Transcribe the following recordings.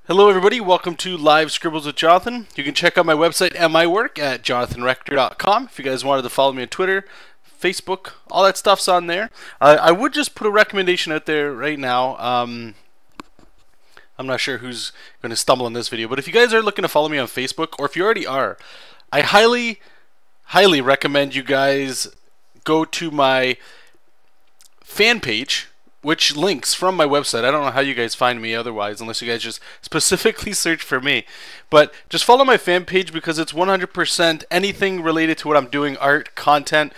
Hello everybody, welcome to Live Scribbles with Jonathan. You can check out my website and my work at jonathanrector.com. If you guys wanted to follow me on Twitter, Facebook, all that stuff's on there. I would just put a recommendation out there right now. I'm not sure who's going to stumble on this video, but if you guys are looking to follow me on Facebook, or if you already are, I highly recommend you guys go to my fan page, which links from my website. I don't know how you guys find me otherwise, unless you guys just specifically search for me. But just follow my fan page because it's 100% anything related to what I'm doing, art, content,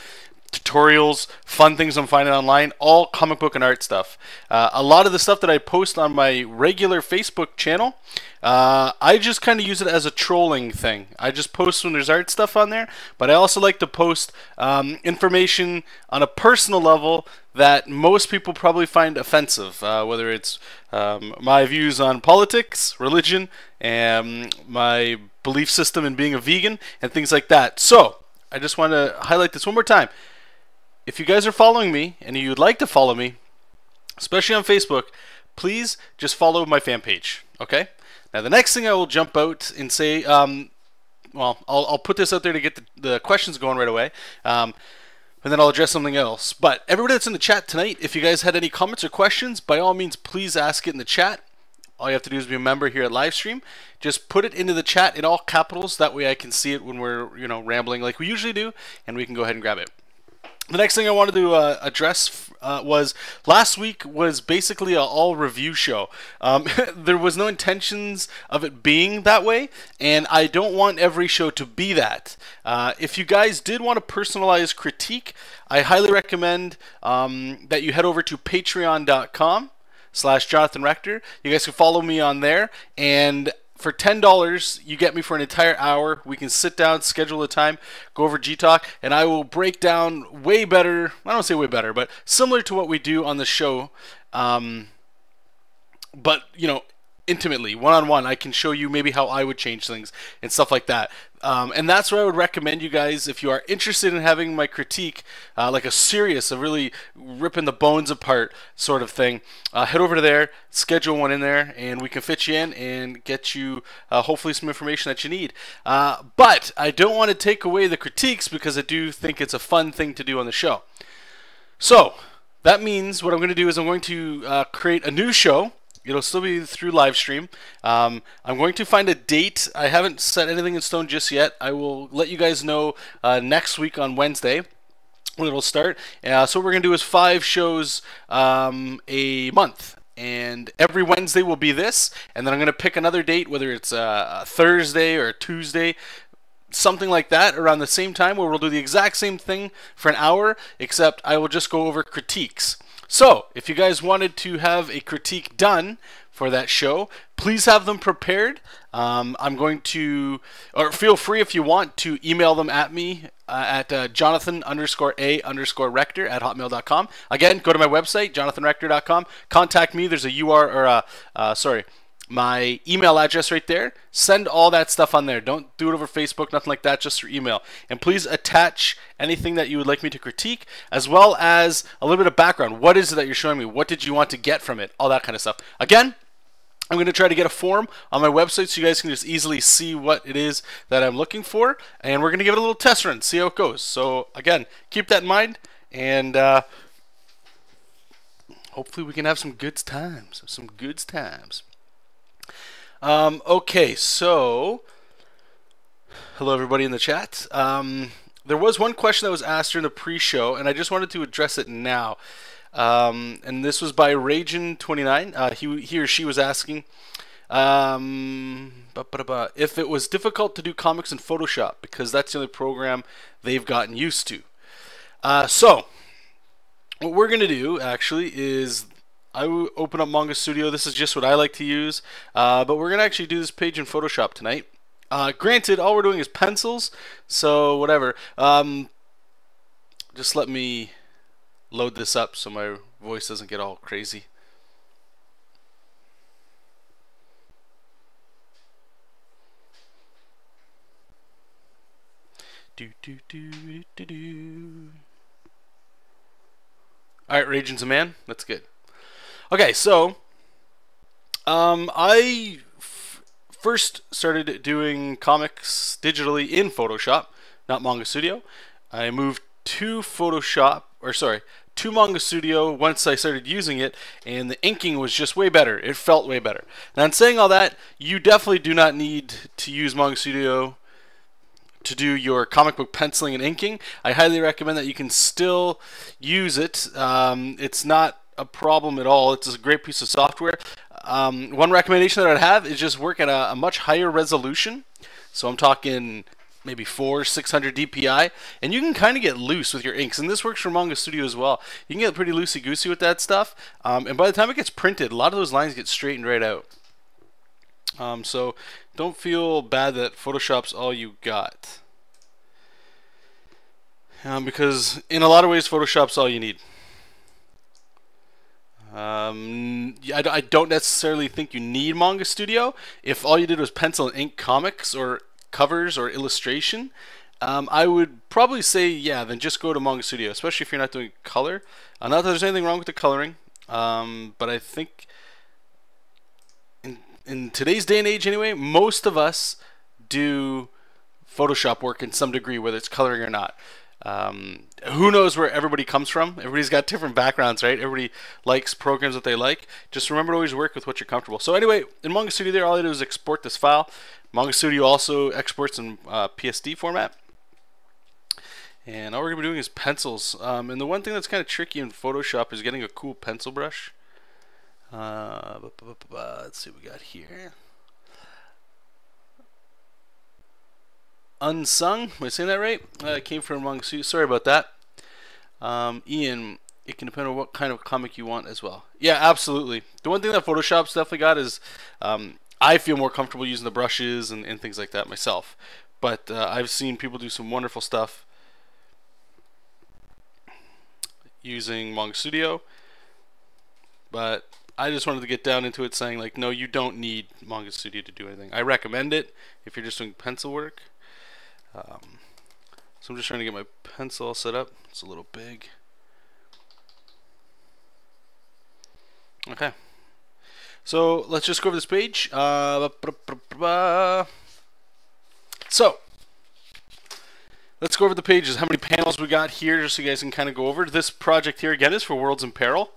tutorials, fun things I'm finding online, all comic book and art stuff. A lot of the stuff that I post on my regular Facebook channel, I just kind of use it as a trolling thing. I just post when there's art stuff on there, but I also like to post information on a personal level that most people probably find offensive, whether it's my views on politics, religion, and my belief system in being a vegan, and things like that. So I just want to highlight this one more time. If you guys are following me and you'd like to follow me, especially on Facebook, please just follow my fan page, okay? Now the next thing I will jump out and say, well, I'll put this out there to get the questions going right away, and then I'll address something else. But everybody that's in the chat tonight, if you guys had any comments or questions, by all means, please ask it in the chat. All you have to do is be a member here at Livestream. Just put it into the chat in all capitals. That way I can see it when we're, rambling like we usually do, and we can go ahead and grab it. The next thing I wanted to address was last week was basically an all review show. There was no intentions of it being that way, and I don't want every show to be that. If you guys did want a personalized critique, I highly recommend that you head over to patreon.com/JonathanRector. You guys can follow me on there, and for $10, you get me for an entire hour. We can sit down, schedule a time, go over G-Talk, and I will break down way better, I don't say way better, but similar to what we do on the show, but, intimately, one-on-one. I can show you maybe how I would change things and stuff like that. And that's where I would recommend you guys, if you are interested in having my critique, like a really ripping the bones apart sort of thing, head over to there, schedule one in there, and we can fit you in and get you hopefully some information that you need. But I don't want to take away the critiques because I do think it's a fun thing to do on the show. So that means what I'm going to do is I'm going to create a new show. It'll still be through Livestream. I'm going to find a date. I haven't set anything in stone just yet. I will let you guys know next week on Wednesday when it'll start. So what we're going to do is 5 shows a month. And every Wednesday will be this. And then I'm going to pick another date, whether it's a Thursday or a Tuesday, something like that, around the same time, where we'll do the exact same thing for an hour, except I will just go over critiques. So, if you guys wanted to have a critique done for that show, please have them prepared. I'm going to, or feel free if you want to email them at me at Jonathan_A_Rector@hotmail.com. Again, go to my website, jonathanrector.com. Contact me. There's a my email address right there. Send all that stuff on there. Don't do it over Facebook, nothing like that, just through email. And please attach anything that you would like me to critique, as well as a little bit of background. What is it that you're showing me? What did you want to get from it? All that kind of stuff. Again, I'm going to try to get a form on my website so you guys can just easily see what it is that I'm looking for. And we're going to give it a little test run, see how it goes. So again, keep that in mind, and hopefully we can have some good times. Okay, so hello everybody in the chat. There was one question that was asked during the pre-show, and I just wanted to address it now. And this was by Ragin29. He or she was asking if it was difficult to do comics in Photoshop, because that's the only program they've gotten used to. So what we're going to do actually is I will open up Manga Studio. This is just what I like to use, but we're going to actually do this page in Photoshop tonight. Granted, all we're doing is pencils, so whatever. Just let me load this up so my voice doesn't get all crazy. Alright, Ragin's a man. That's good. Okay, so I first started doing comics digitally in Photoshop, not Manga Studio. I moved to to Manga Studio once I started using it, and the inking was just way better. It felt way better. Now, in saying all that, you definitely do not need to use Manga Studio to do your comic book penciling and inking. I highly recommend that you can still use it. It's not a problem at all. It's a great piece of software. One recommendation that I'd have is just work at a much higher resolution. So I'm talking maybe 600 DPI, and you can kind of get loose with your inks, and this works for Manga Studio as well. You can get pretty loosey-goosey with that stuff, and by the time it gets printed, a lot of those lines get straightened right out. So don't feel bad that Photoshop's all you got, because in a lot of ways Photoshop's all you need. I don't necessarily think you need Manga Studio. If all you did was pencil and ink comics or covers or illustration, I would probably say, yeah, then just go to Manga Studio, especially if you're not doing color. Not that there's anything wrong with the coloring, but I think in today's day and age anyway, most of us do Photoshop work in some degree, whether it's coloring or not. Who knows where everybody comes from? Everybody's got different backgrounds, right? Everybody likes programs that they like. Just remember to always work with what you're comfortable. So anyway, in Manga Studio there, all I do is export this file. Manga Studio also exports in PSD format. And all we're going to be doing is pencils. And the one thing that's kind of tricky in Photoshop is getting a cool pencil brush. Let's see what we got here. Unsung, am I saying that right? It came from Manga Studio. Sorry about that. Ian, it can depend on what kind of comic you want as well. Yeah, absolutely. The one thing that Photoshop's definitely got is I feel more comfortable using the brushes and things like that myself. But I've seen people do some wonderful stuff using Manga Studio. But I just wanted to get down into it saying, like, no, you don't need Manga Studio to do anything. I recommend it if you're just doing pencil work. So I'm just trying to get my pencil all set up. It's a little big. Okay. So let's just go over this page. So let's go over the pages. How many panels we got here, just so you guys can kind of go over. This project here again is for Worlds in Peril.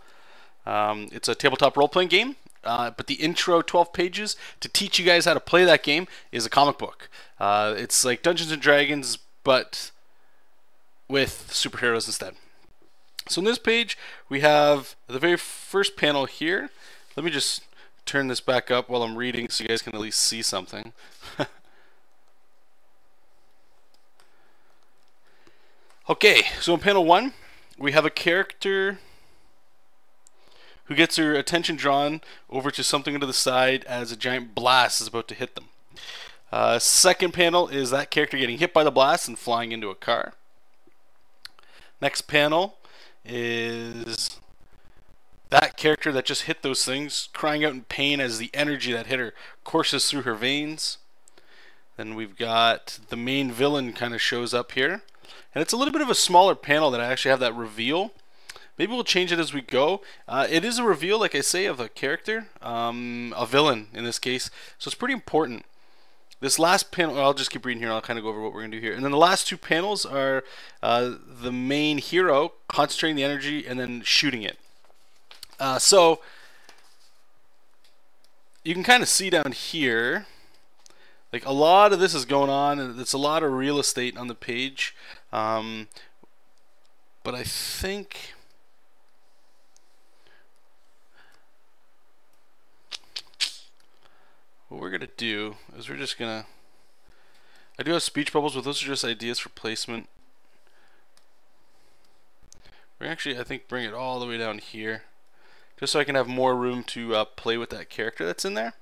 It's a tabletop role-playing game. But the intro 12 pages to teach you guys how to play that game is a comic book. It's like Dungeons and Dragons, but with superheroes instead. So in this page, we have the very first panel here. Let me just turn this back up while I'm reading so you guys can at least see something. Okay, so in panel 1, we have a character who gets her attention drawn over to something to the side as a giant blast is about to hit them. Second panel is that character getting hit by the blast and flying into a car. Next panel is that character that just hit those things crying out in pain as the energy that hit her courses through her veins. Then we've got the main villain kind of shows up here. And it's a little bit of a smaller panel that I actually have that reveal. Maybe we'll change it as we go. It is a reveal, like I say, of a character, a villain in this case. So it's pretty important. This last panel, I'll just keep reading here. I'll kind of go over what we're going to do here. And then the last two panels are the main hero concentrating the energy and then shooting it. So you can kind of see down here, like a lot of this is going on, and it's a lot of real estate on the page. But I think what we're going to do is we're just going to, I do have speech bubbles, but those are just ideas for placement. We're actually, I think, bring it all the way down here, just so I can have more room to play with that character that's in there.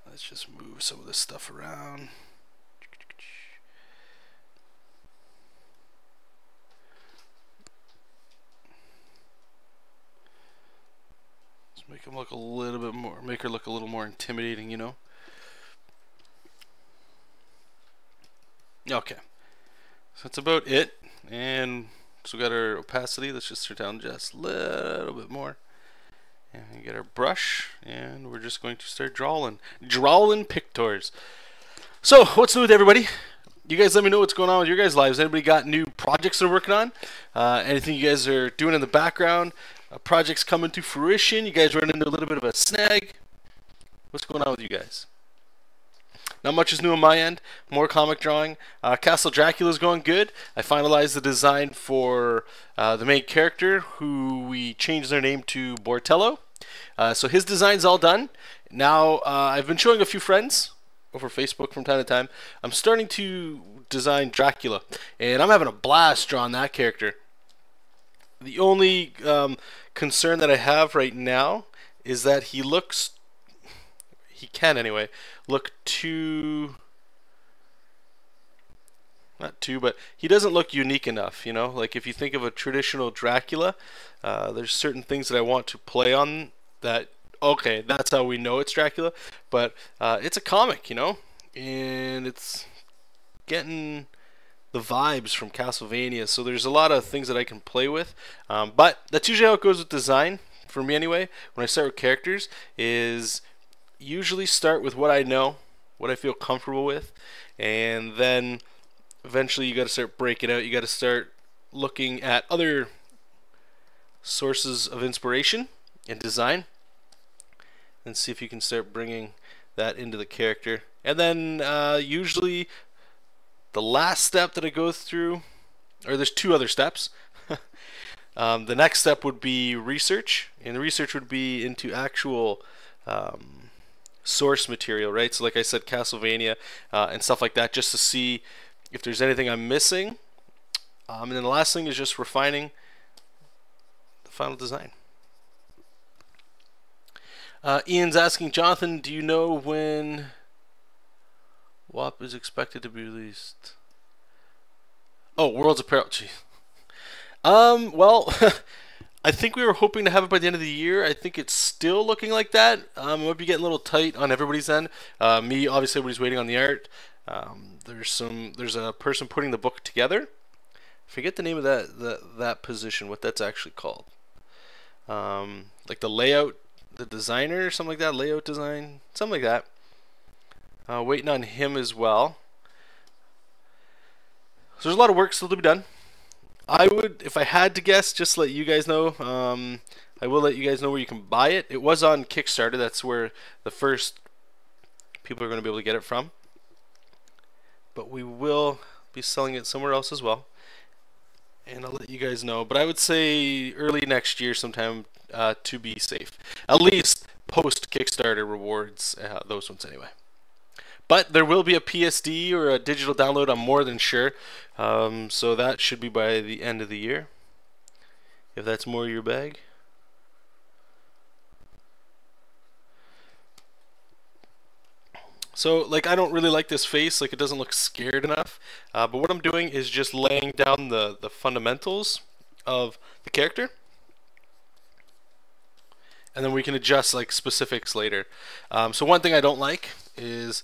Let's just move some of this stuff around. Let's make him look a little bit more, make her look a little more intimidating, you know. Okay, so that's about it. And so we got our opacity. Let's just turn down just a little bit more. And get our brush, and we're just going to start drawing pictures. So, what's new with everybody? You guys let me know what's going on with your guys' lives. Anybody got new projects they're working on? Anything you guys are doing in the background? Projects coming to fruition? You guys run into a little bit of a snag? What's going on with you guys? Not much is new on my end. More comic drawing. Castle Dracula is going good. I finalized the design for the main character, who we changed their name to Bortello. So his design's all done. Now I've been showing a few friends over Facebook from time to time. I'm starting to design Dracula, and I'm having a blast drawing that character. The only concern that I have right now is that he can anyway, look too, not too, but he doesn't look unique enough, you know? Like if you think of a traditional Dracula, there's certain things that I want to play on that, okay, that's how we know it's Dracula, but it's a comic, you know? And it's getting the vibes from Castlevania, so there's a lot of things that I can play with, but that's usually how it goes with design, for me anyway. When I start with characters, is usually start with what I know, what I feel comfortable with, and then eventually you got to start breaking out. You got to start looking at other sources of inspiration and design and see if you can start bringing that into the character. And then usually the last step that I go through, or there's two other steps. The next step would be research, and the research would be into actual source material, right? So like I said, Castlevania and stuff like that, just to see if there's anything I'm missing. And then the last thing is just refining the final design. Ian's asking, Jonathan, do you know when WAP is expected to be released? Oh, World's Apparel. Gee. Well, I think we were hoping to have it by the end of the year. I think it's still looking like that. It might be getting a little tight on everybody's end. Me, obviously, everybody's waiting on the art. There's a person putting the book together. I forget the name of that position, what that's actually called. Like the layout, the designer, or something like that. Layout design, something like that. Waiting on him as well. So there's a lot of work still to be done. I would, if I had to guess, just let you guys know. I will let you guys know where you can buy it. It was on Kickstarter. That's where the first people are going to be able to get it from. But we will be selling it somewhere else as well. And I'll let you guys know. But I would say early next year sometime to be safe. At least post Kickstarter rewards, those ones anyway. But there will be a PSD or a digital download, I'm more than sure. So that should be by the end of the year, if that's more your bag. So, like, I don't really like this face. Like, it doesn't look scared enough. But what I'm doing is just laying down the fundamentals of the character. And then we can adjust, like, specifics later. So one thing I don't like is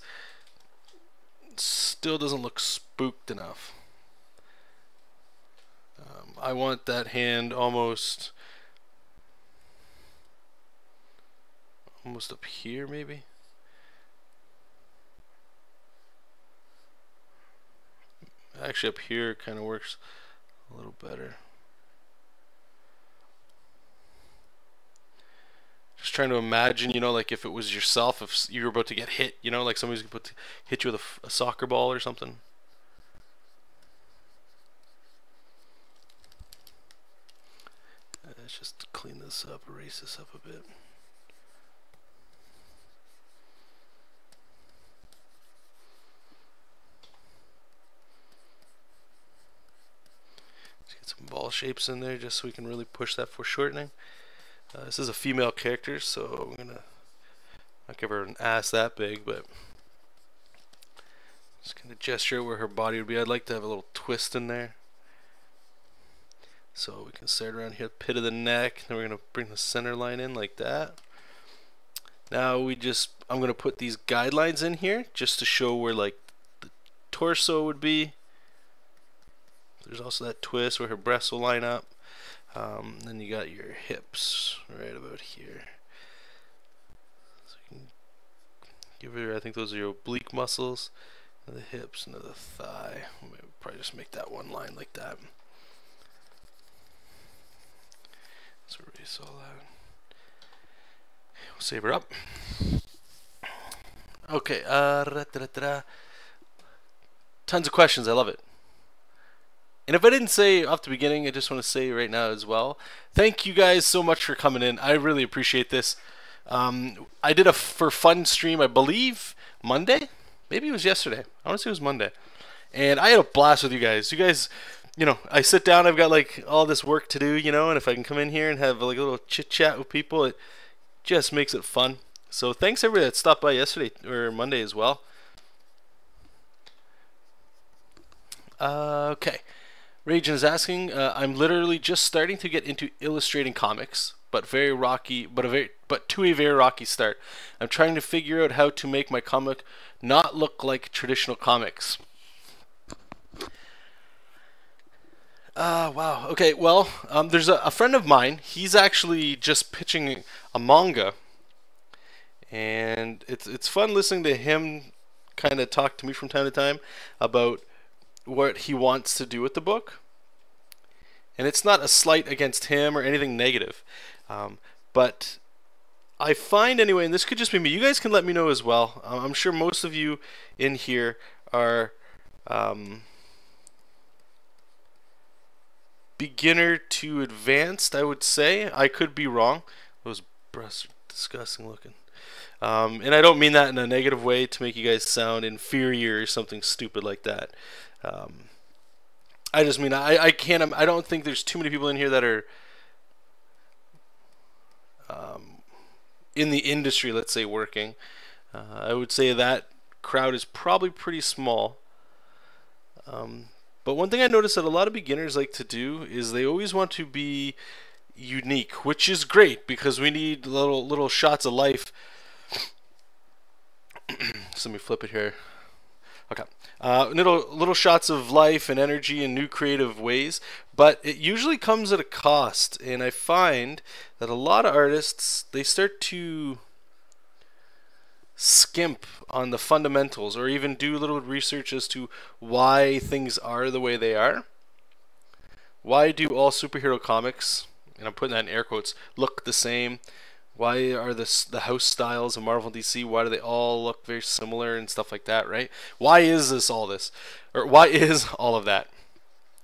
still doesn't look spooked enough. I want that hand almost up here, maybe. Actually, up here kind of works a little better. Just trying to imagine, you know, like if it was yourself, if you were about to get hit, you know, like somebody's going to hit you with a soccer ball or something. Let's just clean this up, erase this up a bit. Let's get some ball shapes in there just so we can really push that foreshortening. This is a female character, so I'm gonna not give her an ass that big, but just gonna gesture where her body would be. I'd like to have a little twist in there, so we can start around here, pit of the neck. Then we're gonna bring the center line in like that. Now I'm gonna put these guidelines in here just to show where like the torso would be. There's also that twist where her breasts will line up. Then you got your hips right about here. Give her, I think those are your oblique muscles, and the hips, and the thigh. Maybe probably just make that one line like that. So erase all that. We'll save her up. Okay, tons of questions. I love it. And if I didn't say off the beginning, I just want to say right now as well, thank you guys so much for coming in. I really appreciate this. I did a for fun stream, I believe Monday, maybe it was yesterday. I want to say it was Monday, and I had a blast with you guys. You guys, you know, I sit down, I've got like all this work to do, you know, and if I can come in here and have like a little chit chat with people, it just makes it fun. So thanks everybody that stopped by yesterday or Monday as well. Okay, Rajan is asking, I'm literally just starting to get into illustrating comics, but very rocky, but to a very rocky start. I'm trying to figure out how to make my comic not look like traditional comics. Wow. Okay, well, there's a friend of mine. He's actually just pitching a manga, and it's fun listening to him kind of talk to me from time to time about what he wants to do with the book. And it's not a slight against him or anything negative, but I find anyway, and this could just be me, you guys can let me know as well. I'm sure most of you in here are beginner to advanced, I would say. I could be wrong. Those breasts are disgusting looking. And I don't mean that in a negative way to make you guys sound inferior or something stupid like that. I just mean I don't think there's too many people in here that are in the industry, let's say, working. I would say that crowd is probably pretty small. But one thing I noticed that a lot of beginners like to do is they always want to be unique, which is great because we need little shots of life. So let me flip it here. Okay, little shots of life and energy in new creative ways, but it usually comes at a cost. And I find that a lot of artists, they start to skimp on the fundamentals or even do a little research as to why things are the way they are. Why do all superhero comics, and I'm putting that in air quotes, look the same? Why are the house styles of Marvel and DC, why do they all look very similar and stuff like that, right? Why is all this? Or why is all of that?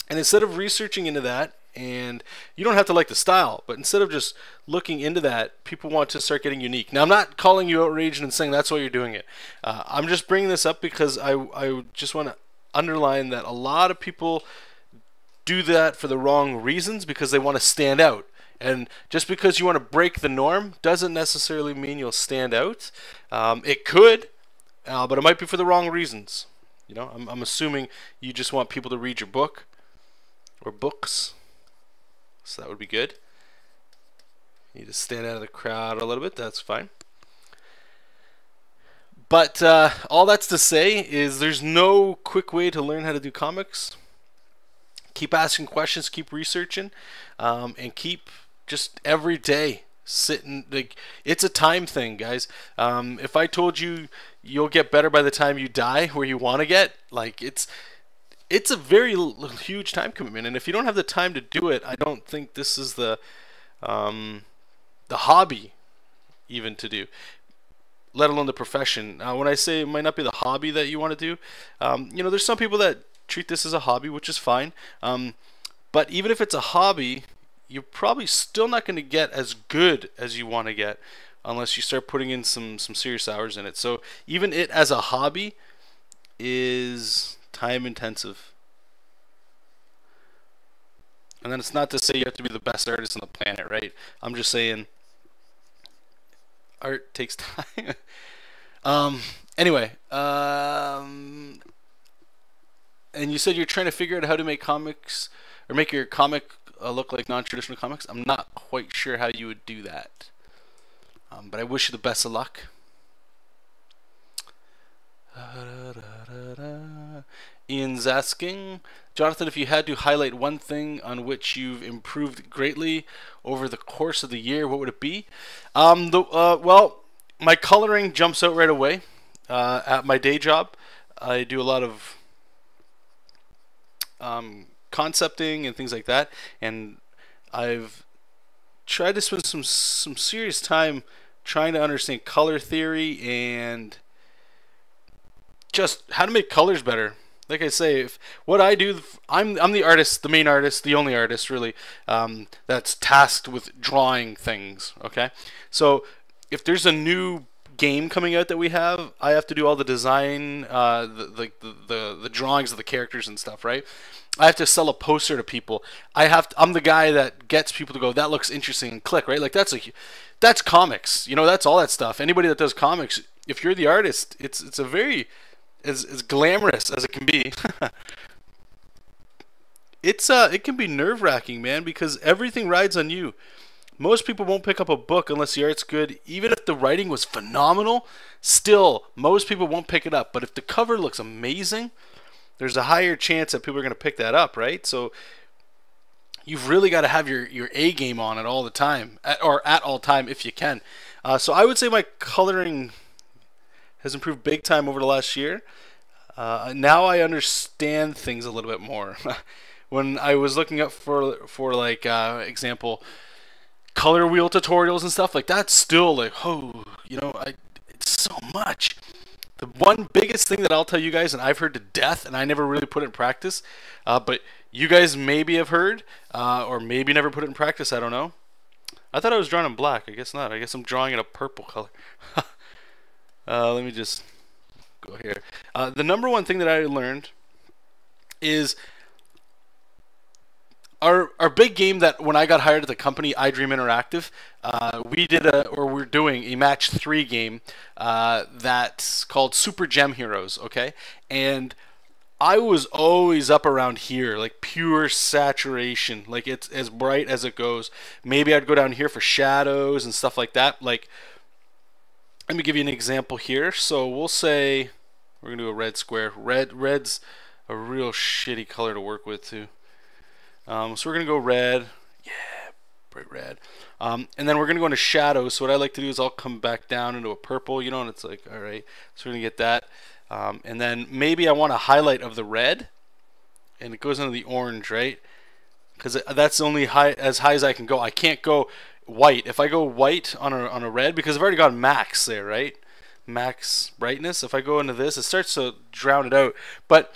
And instead of researching into that, and you don't have to like the style, but instead of just looking into that, people want to start getting unique. Now, I'm not calling you outraged and saying that's why you're doing it. I'm just bringing this up because I just want to underline that a lot of people do that for the wrong reasons because they want to stand out. And just because you want to break the norm doesn't necessarily mean you'll stand out. It could, but it might be for the wrong reasons. You know, I'm assuming you just want people to read your book or books. So that would be good. You need to stand out of the crowd a little bit. That's fine. But all that's to say is there's no quick way to learn how to do comics. Keep asking questions, keep researching, and keep just every day sitting. Like, it's a time thing, guys. If I told you you'll get better by the time you die where you want to get, like, it's a very huge time commitment. And if you don't have the time to do it, I don't think this is the hobby even to do, let alone the profession. When I say it might not be the hobby that you want to do, you know, there's some people that treat this as a hobby, which is fine. But even if it's a hobby, you're probably still not going to get as good as you want to get unless you start putting in some serious hours in it. So even it as a hobby is time intensive. And then it's not to say you have to be the best artist on the planet, right? I'm just saying art takes time. Anyway, and you said you're trying to figure out how to make comics or make your comic look like non-traditional comics. I'm not quite sure how you would do that, but I wish you the best of luck. Ian's asking, Jonathan, if you had to highlight one thing on which you've improved greatly over the course of the year, what would it be? Well, my coloring jumps out right away. at my day job. I do a lot of concepting and things like that, and I've tried to spend some serious time trying to understand color theory and just how to make colors better. Like I say, if what I do, I'm the artist, the main artist, the only artist really, that's tasked with drawing things. Okay, so if there's a new game coming out that we have, I have to do all the design, the drawings of the characters and stuff, right? I have to sell a poster to people. I'm the guy that gets people to go, that looks interesting, and click, right? Like that's comics, you know, that's all that stuff. Anybody that does comics, if you're the artist, it's a very as glamorous as it can be. It can be nerve-wracking, man, because everything rides on you. Most people won't pick up a book unless the art's good. Even if the writing was phenomenal, still, most people won't pick it up. But if the cover looks amazing, there's a higher chance that people are going to pick that up, right? So you've really got to have your A game on at all the time, or at all time if you can. So I would say my coloring has improved big time over the last year. Now I understand things a little bit more. When I was looking up for like example, color wheel tutorials and stuff like that, still like, oh, you know, it's so much. The one biggest thing that I'll tell you guys, and I've heard to death, and I never really put it in practice, but you guys maybe have heard, or maybe never put it in practice, I don't know. I thought I was drawing in black. I guess not. I guess I'm drawing in a purple color. Let me just go here. The number one thing that I learned is our big game that when I got hired at the company, iDream Interactive, we're doing a match 3 game that's called Super Gem Heroes, okay? And I was always up around here, like pure saturation, like it's as bright as it goes. Maybe I'd go down here for shadows and stuff like that. Like, let me give you an example here. So we'll say we're gonna do a red square. Red's a real shitty color to work with too. So we're gonna go red, yeah, bright red, and then we're gonna go into shadows. So what I like to do is I'll come back down into a purple, you know, and it's like, all right, so we're gonna get that, and then maybe I want a highlight of the red, and it goes into the orange, right? Because that's only as high as I can go. I can't go white. If I go white on a red, because I've already got max there, right? Max brightness. If I go into this, it starts to drown it out, but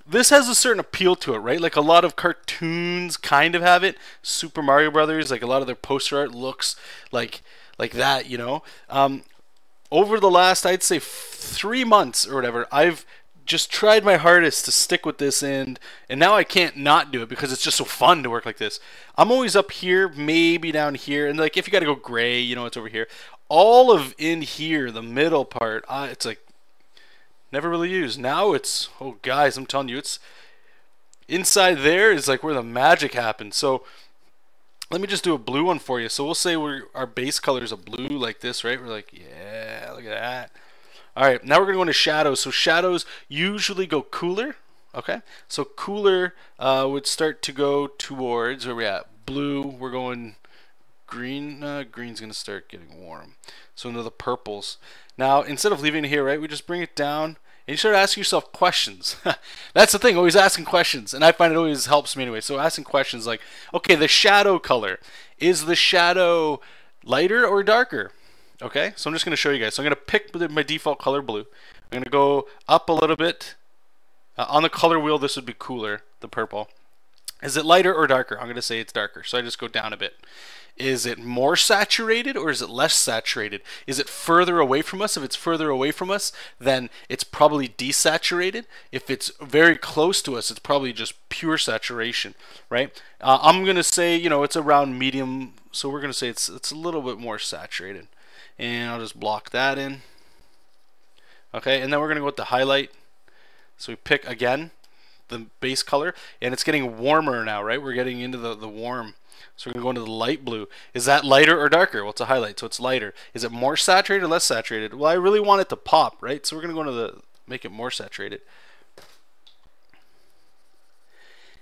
this has a certain appeal to it, right? Like a lot of cartoons kind of have it. Super Mario Brothers, like a lot of their poster art looks like that, you know. Over the last, I'd say 3 months or whatever, I've just tried my hardest to stick with this, and now I can't not do it because it's just so fun to work like this. I'm always up here, maybe down here, and like if you got to go gray, you know, it's over here. All of in here, the middle part, it's like never really used. Now it's, oh guys, I'm telling you, it's inside there is like where the magic happens. So let me just do a blue one for you. So we'll say our base color is a blue like this, right? We're like, yeah, look at that. All right, now we're gonna go into shadows. So shadows usually go cooler. Okay, so cooler would start to go towards where we at. Blue, we're going green. Green's gonna start getting warm. So into the purples. Now, instead of leaving it here, right, we just bring it down, and you start asking yourself questions. That's the thing, always asking questions, and I find it always helps me anyway. So asking questions like, okay, the shadow color, is the shadow lighter or darker? Okay, so I'm just going to show you guys. So I'm going to pick my default color, blue. I'm going to go up a little bit. On the color wheel, this would be cooler, the purple. Is it lighter or darker? I'm going to say it's darker, so I just go down a bit. Is it more saturated or is it less saturated? Is it further away from us? If it's further away from us, then it's probably desaturated. If it's very close to us, it's probably just pure saturation, right? I'm going to say, you know, it's around medium, so we're going to say it's a little bit more saturated. And I'll just block that in. Okay, and then we're going to go with the highlight. So we pick, again, the base color, and it's getting warmer now, right? We're getting into the warm. So we're going to go into the light blue. Is that lighter or darker? Well, it's a highlight, so it's lighter. Is it more saturated or less saturated? Well, I really want it to pop, right? So we're going to go into make it more saturated.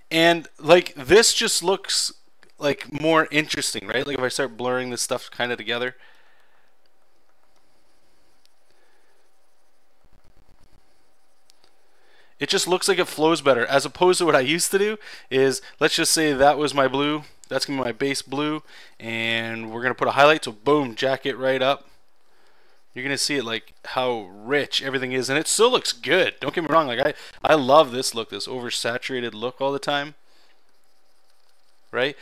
And like this just looks like more interesting, right? Like if I start blurring this stuff kind of together. it just looks like it flows better, as opposed to what I used to do is, let's just say that was my blue, that's gonna be my base blue, and we're gonna put a highlight, so boom, jack it right up. You're gonna see it like how rich everything is, and it still looks good. Don't get me wrong, like I love this look, this oversaturated look all the time, right?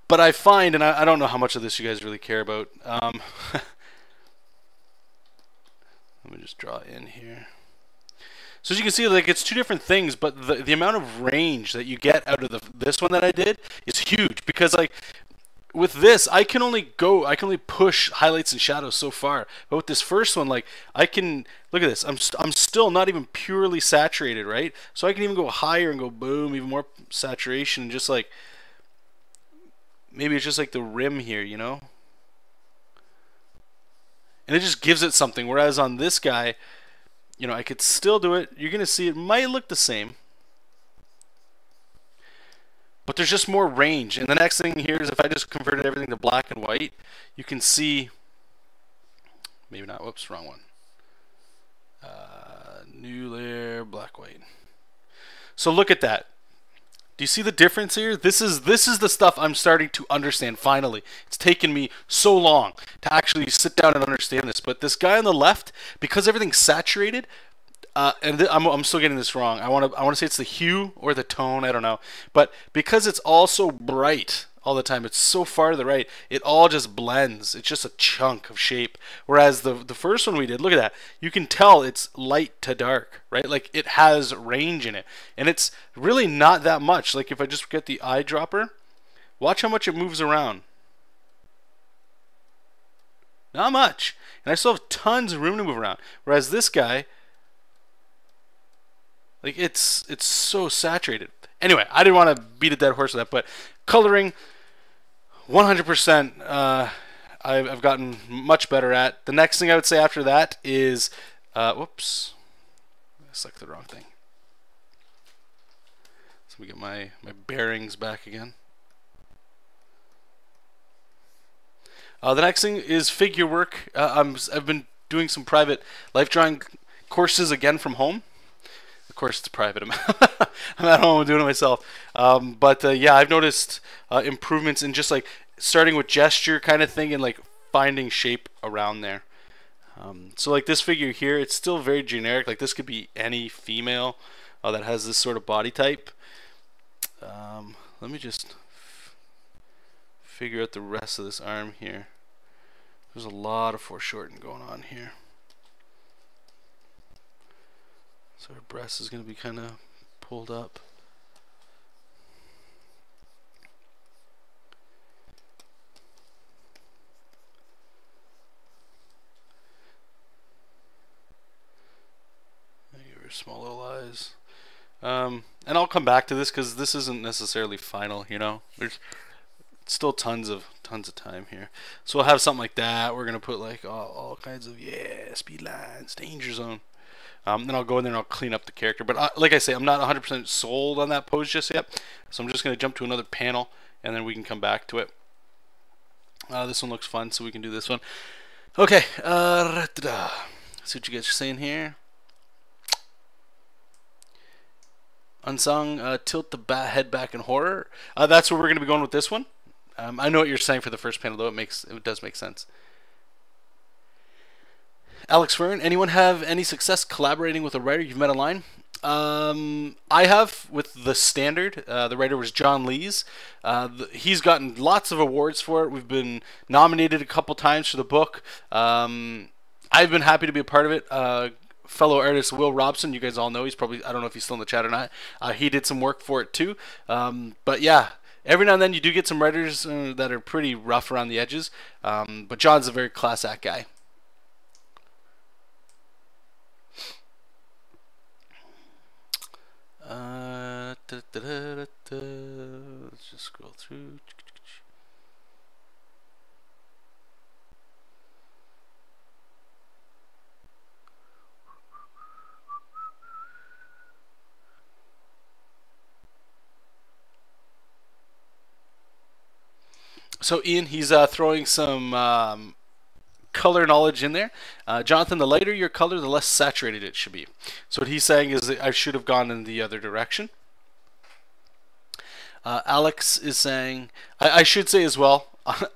But I find, and I don't know how much of this you guys really care about. Let me just draw in here. So as you can see, like, it's two different things, but the amount of range that you get out of this one that I did is huge, because like with this I can only push highlights and shadows so far. But with this first one, like, I can look at this. I'm still not even purely saturated, right? So I can even go higher and go boom, even more saturation, and just like maybe it's just like the rim here, you know? And it just gives it something. Whereas on this guy, you know, I could still do it. You're going to see it might look the same, but there's just more range. And the next thing here is if I just converted everything to black and white, you can see, maybe not, whoops, wrong one. New layer, black, white. So look at that. Do you see the difference here? This is the stuff I'm starting to understand finally. It's taken me so long to actually sit down and understand this. But this guy on the left, because everything's saturated, and I'm still getting this wrong. I want to say it's the hue or the tone, I don't know. But because it's all so bright all the time, it's so far to the right, it all just blends. It's just a chunk of shape. Whereas the first one we did, look at that. You can tell it's light to dark, right? Like, it has range in it. And it's really not that much. Like, if I just get the eyedropper, watch how much it moves around. Not much. And I still have tons of room to move around. Whereas this guy, like, it's so saturated. Anyway, I didn't want to beat a dead horse with that, but coloring, 100%, I've gotten much better at. The next thing I would say after that is, whoops, I selected the wrong thing. So we get my bearings back again. The next thing is figure work. I've been doing some private life drawing courses again from home. Of course, it's private. I'm at home doing it myself. Yeah, I've noticed improvements in just like starting with gesture kind of thing and like finding shape around there. So like this figure here, it's still very generic. Like, this could be any female that has this sort of body type. Let me just figure out the rest of this arm here. There's a lot of foreshortening going on here. So her breast is going to be kind of pulled up. Give her small little eyes. And I'll come back to this because this isn't necessarily final, you know. There's still tons of time here. So we'll have something like that. We're going to put like all kinds of, yeah, speed lines, danger zone. Then I'll go in there and I'll clean up the character. But like I say, I'm not 100% sold on that pose just yet. So I'm just going to jump to another panel and then we can come back to it. This one looks fun, so we can do this one. Okay. See what you guys are saying here. Unsung, tilt the head back in horror. That's where we're going to be going with this one. I know what you're saying for the first panel, though. It does make sense. Alex Fern, anyone have any success collaborating with a writer you've met online? I have with The Standard. The writer was John Lees. He's gotten lots of awards for it. We've been nominated a couple times for the book. I've been happy to be a part of it. Fellow artist Will Robson, you guys all know, he's probably, I don't know if he's still in the chat or not. He did some work for it too. But yeah, every now and then you do get some writers that are pretty rough around the edges. But John's a very class act guy. Let's just scroll through. So Ian, he's throwing some color knowledge in there. Jonathan, the lighter your color, the less saturated it should be. So what he's saying is that I should have gone in the other direction. Alex is saying, I should say as well,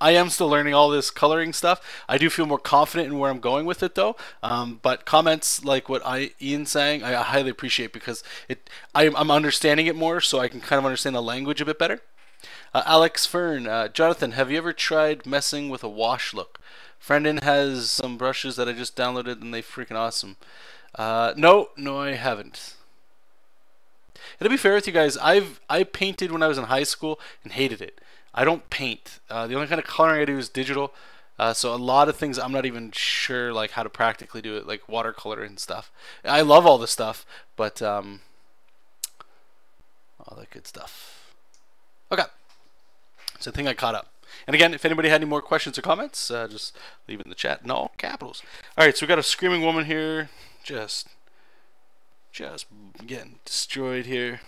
I am still learning all this coloring stuff. I do feel more confident in where I'm going with it though. But comments like what Ian's saying, I highly appreciate, because I'm understanding it more, so I can kind of understand the language a bit better. Alex Fern, Jonathan, have you ever tried messing with a wash look? Friendin has some brushes that I just downloaded and they freaking awesome. No, I haven't. And to be fair with you guys, I painted when I was in high school and hated it. I don't paint. The only kind of coloring I do is digital. So a lot of things I'm not even sure like how to practically do it, like watercolor and stuff. I love all this stuff, but all that good stuff. Okay. So I think I caught up. And again, if anybody had any more questions or comments, just leave it in the chat. No capitals. All right, so we got a screaming woman here, just getting destroyed here.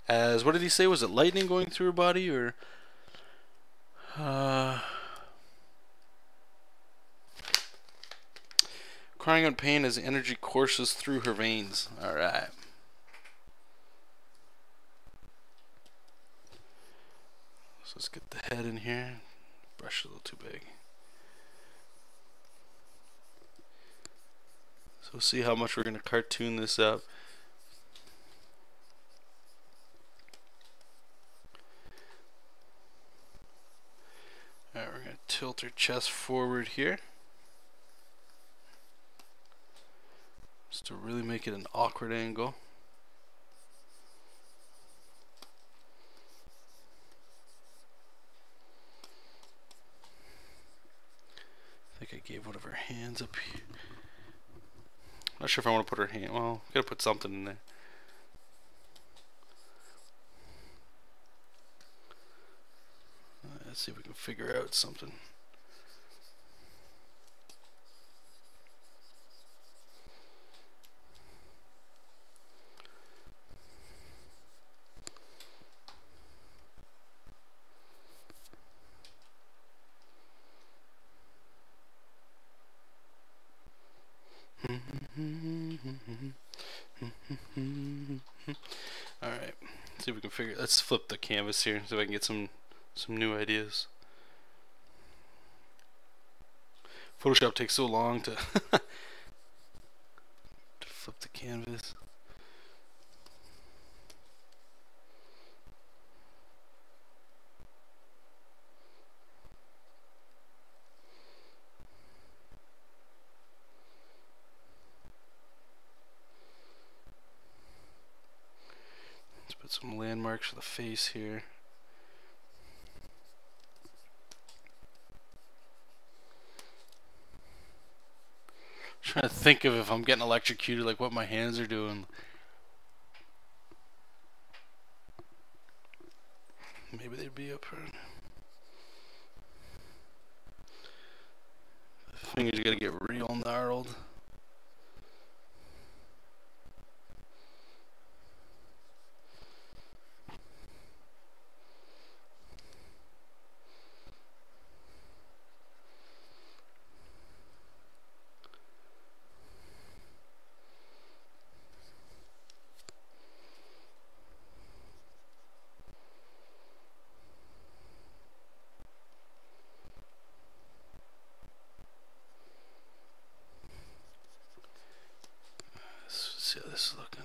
As what did he say? Was it lightning going through her body, or crying out pain as the energy courses through her veins? All right. So let's get the head in here. Brush a little too big. So see how much we're going to cartoon this up. Alright, we're going to tilt her chest forward here, just to really make it an awkward angle. I think I gave one of her hands up here. Not sure if I want to put her hand. Well, gotta put something in there. Let's see if we can figure out something. Alright, see if we can figure. Let's flip the canvas here so I can get some new ideas. Photoshop takes so long to to flip the canvas. Let's put some landmarks for the face here. Trying to think of if I'm getting electrocuted, like what my hands are doing. Maybe they'd be up right. The fingers gotta get real gnarled. See how this is looking.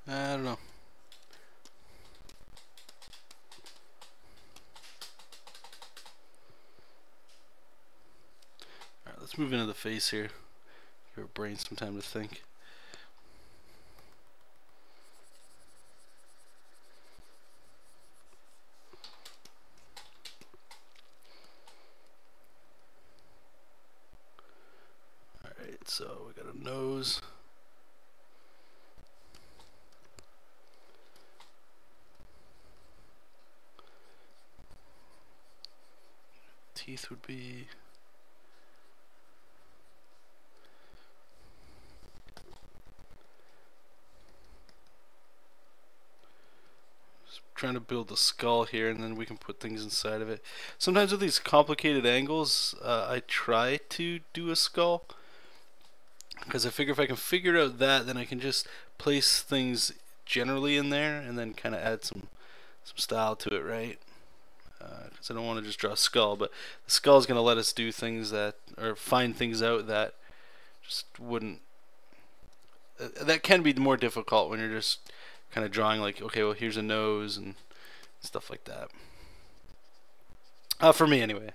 I don't know. Alright, let's move into the face here. Give our brain some time to think. Alright, so we got a nose. teeth would be. Just trying to build a skull here, and then we can put things inside of it. Sometimes with these complicated angles, I try to do a skull, because I figure if I can figure out that, then I can just place things generally in there, and then kind of add some style to it, right? Because I don't want to just draw a skull, but the skull is going to let us do things that, or find things out that just wouldn't. That can be more difficult when you're just kind of drawing like, okay, well here's a nose and stuff like that. For me anyway.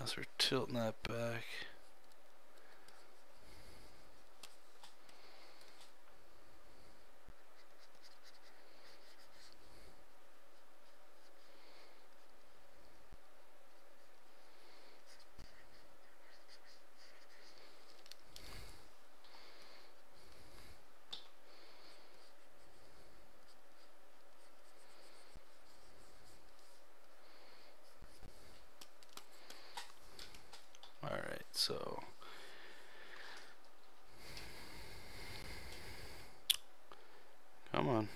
So we're tilting that back. Alright, so come on.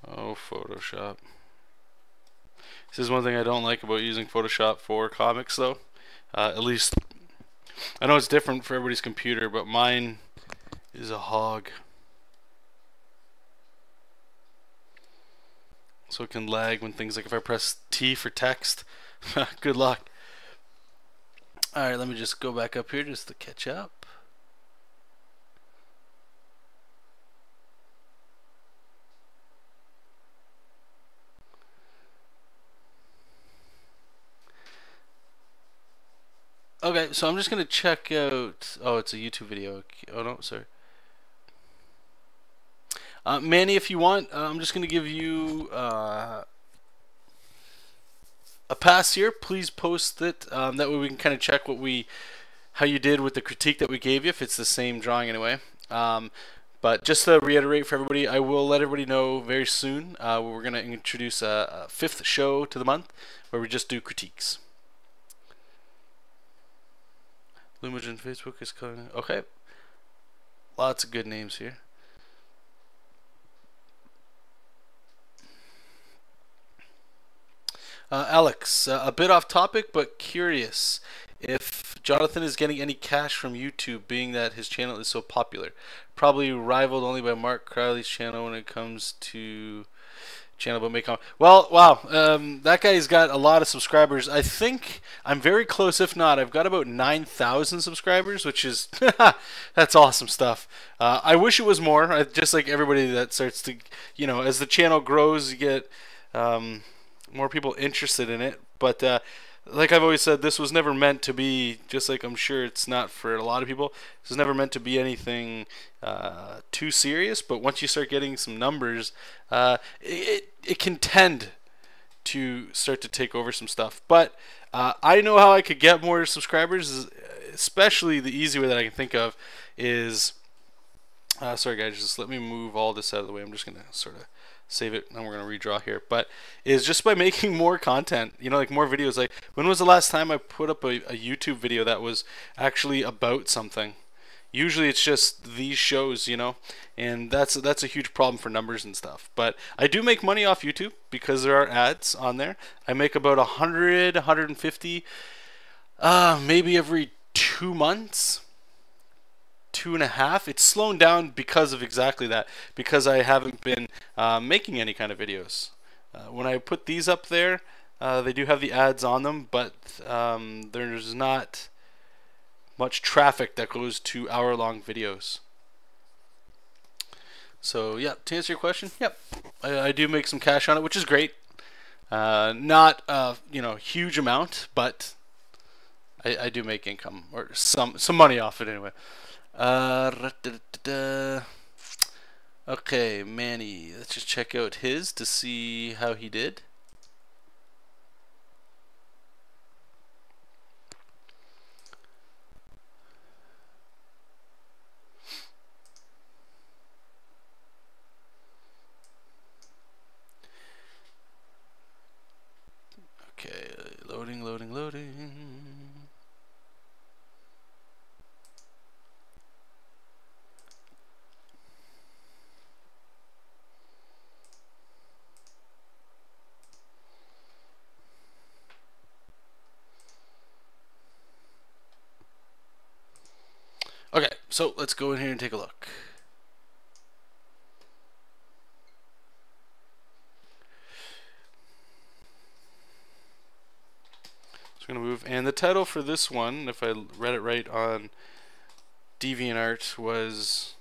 Oh, Photoshop. This is one thing I don't like about using Photoshop for comics, though. At least, I know it's different for everybody's computer, but mine is a hog. So it can lag when things like if I press T for text. Good luck. Alright, let me just go back up here just to catch up. Okay, so I'm just going to check out... Oh, it's a YouTube video. Oh, no, sorry. Manny, if you want, I'm just going to give you a pass here. Please post it. That way we can kind of check how you did with the critique that we gave you, if it's the same drawing anyway. But just to reiterate for everybody, I will let everybody know very soon. We're going to introduce a 5th show to the month where we just do critiques. Lumagen Facebook is coming. Okay. Lots of good names here. Alex, a bit off topic, but curious if Jonathan is getting any cash from YouTube, being that his channel is so popular. Probably rivaled only by Mark Crowley's channel when it comes to channel, but make on. Well, wow, that guy's got a lot of subscribers. I think I'm very close. If not, I've got about 9,000 subscribers, which is that's awesome stuff. I wish it was more. Just like everybody that starts to, as the channel grows, you get more people interested in it. But like I've always said, this was never meant to be, just like I'm sure it's not for a lot of people, this was never meant to be anything too serious. But once you start getting some numbers, it can tend to start to take over some stuff. But I know how I could get more subscribers, especially the easy way that I can think of is, sorry guys, just let me move all this out of the way. I'm just going to sort of save it, and we're going to redraw here. But is just by making more content, like more videos. Like, when was the last time I put up a YouTube video that was actually about something? Usually it's just these shows, and that's a huge problem for numbers and stuff. But I do make money off YouTube because there are ads on there. I make about 100, 150, maybe every 2 months. 2.5. It's slowing down because of exactly that, because I haven't been making any kind of videos. When I put these up there, they do have the ads on them, but there's not much traffic that goes to hour-long videos. So yeah, to answer your question, yep, I do make some cash on it, which is great. Not huge amount, but I do make income, or some money off it anyway. Okay, Manny, let's just check out his to see how he did. So let's go in here and take a look. So I'm going to move, and the title for this one, if I read it right on DeviantArt, was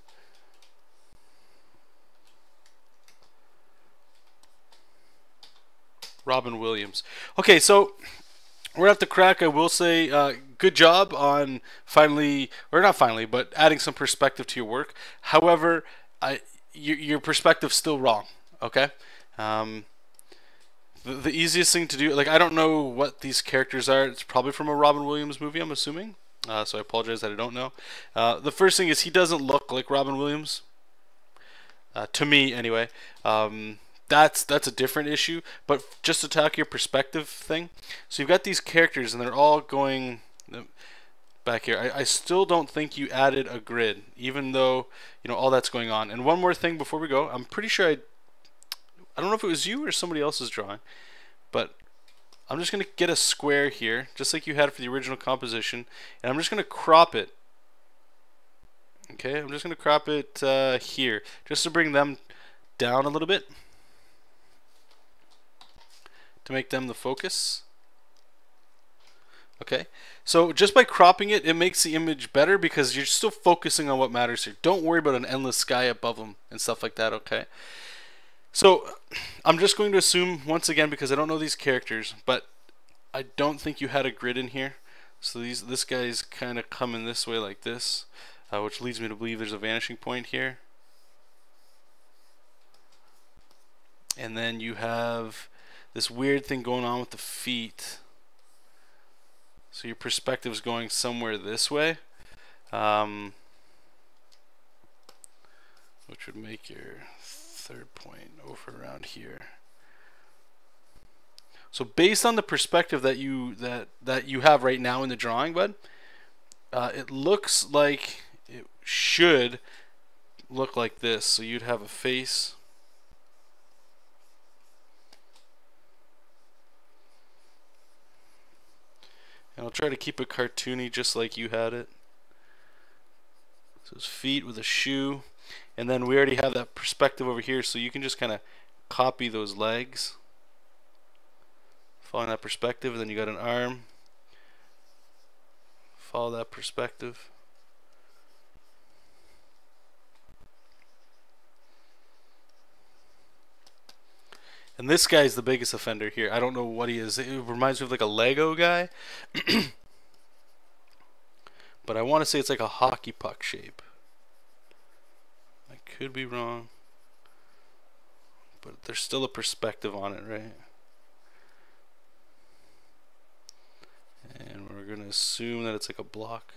Robin Williams. Okay, so we're at the crack. I will say, good job on finally, or not finally, but adding some perspective to your work. However, your perspective's still wrong. Okay, the easiest thing to do, like, I don't know what these characters are. It's probably from a Robin Williams movie, I'm assuming. So I apologize that I don't know. The first thing is he doesn't look like Robin Williams, to me anyway. That's a different issue, but just to talk your perspective thing. So you've got these characters and they're all going back here. I still don't think you added a grid, even though, you know, all that's going on. And one more thing before we go, I'm pretty sure I don't know if it was you or somebody else's drawing, but I'm just going to get a square here, just like you had for the original composition, and I'm just going to crop it. Okay, I'm just going to crop it here, just to bring them down a little bit, to make them the focus. Okay, so just by cropping it, it makes the image better because you're still focusing on what matters here. Don't worry about an endless sky above them and stuff like that, okay? So I'm just going to assume, once again, because I don't know these characters, but I don't think you had a grid in here. So this guy's kind of coming this way like this, which leads me to believe there's a vanishing point here. And then you have this weird thing going on with the feet. So your perspective's going somewhere this way, which would make your third point over around here. So based on the perspective that you have right now in the drawing, bud, it looks like it should look like this. So you'd have a face. And I'll try to keep it cartoony just like you had it. So his feet with a shoe. And then we already have that perspective over here, so you can just kind of copy those legs, following that perspective, and then you got an arm. Follow that perspective. And this guy's the biggest offender here. I don't know what he is. It reminds me of like a Lego guy. But I want to say it's like a hockey puck shape. I could be wrong. But there's still a perspective on it, right? And we're going to assume that it's like a block.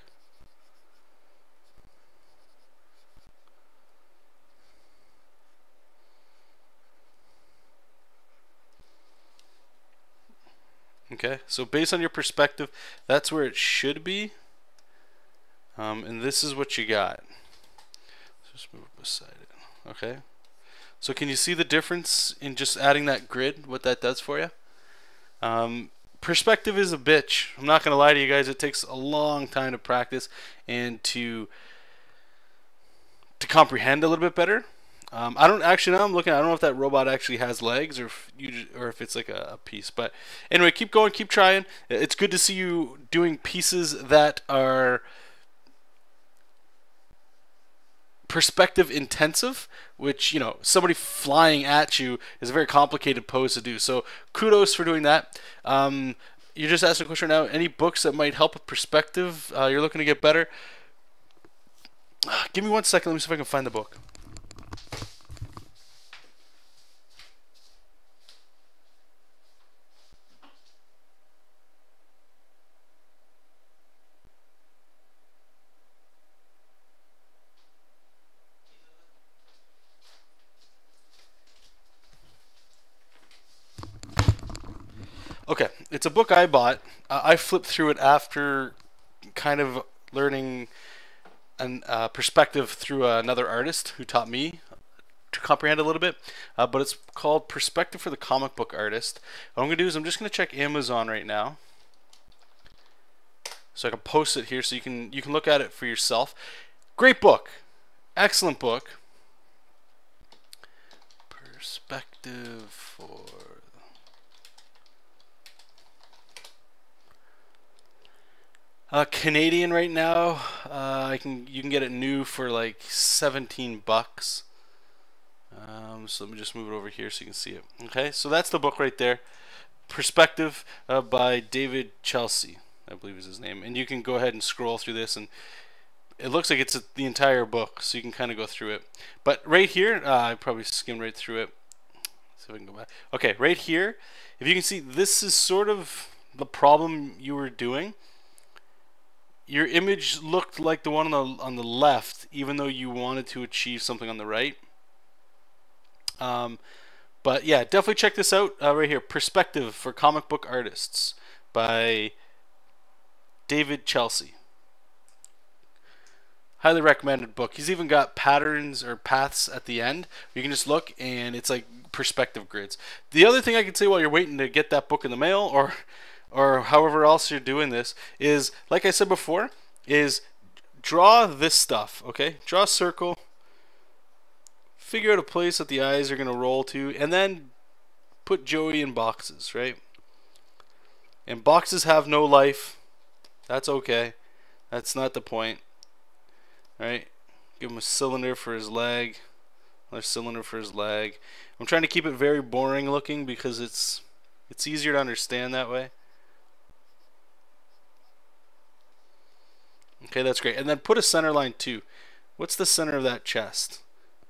Okay, so based on your perspective, that's where it should be. And this is what you got. Let's just move beside it. Okay. So can you see the difference in just adding that grid, what that does for you? Perspective is a bitch. I'm not going to lie to you guys. It takes a long time to practice and to comprehend a little bit better. I don't actually know. I'm looking. I don't know if that robot actually has legs or if it's like a piece. But anyway, keep going, keep trying. It's good to see you doing pieces that are perspective intensive, which, you know, somebody flying at you is a very complicated pose to do. So kudos for doing that. You just asked a question now. Any books that might help with perspective? You're looking to get better. Give me 1 second. Let me see if I can find the book. Okay, it's a book I bought. I flipped through it after kind of learning an perspective through another artist who taught me to comprehend a little bit. But it's called Perspective for the Comic Book Artist. What I'm going to do is I'm just going to check Amazon right now, so I can post it here so you can look at it for yourself. Great book. Excellent book. Perspective for Canadian right now. You can get it new for like $17. So let me just move it over here so you can see it. Okay, so that's the book right there. Perspective by David Chelsea, I believe is his name. And you can go ahead and scroll through this, and it looks like it's the entire book, so you can kind of go through it. But right here, I probably skimmed right through it. See if I can go back. Okay, right here, if you can see, this is sort of the problem you were doing. Your image looked like the one on the left, even though you wanted to achieve something on the right. But yeah, definitely check this out right here. Perspective for Comic Book Artists by David Chelsea. Highly recommended book. He's even got patterns or paths at the end. You can just look, and it's like perspective grids. The other thing I can say while you're waiting to get that book in the mail, or however else you're doing this, is, like I said before, is draw this stuff, okay? Draw a circle, figure out a place that the eyes are going to roll to, and then put Joey in boxes, right? And boxes have no life. That's okay. That's not the point. Right? Give him a cylinder for his leg. Another cylinder for his leg. I'm trying to keep it very boring looking because it's easier to understand that way. Okay, that's great. And then put a center line too. What's the center of that chest?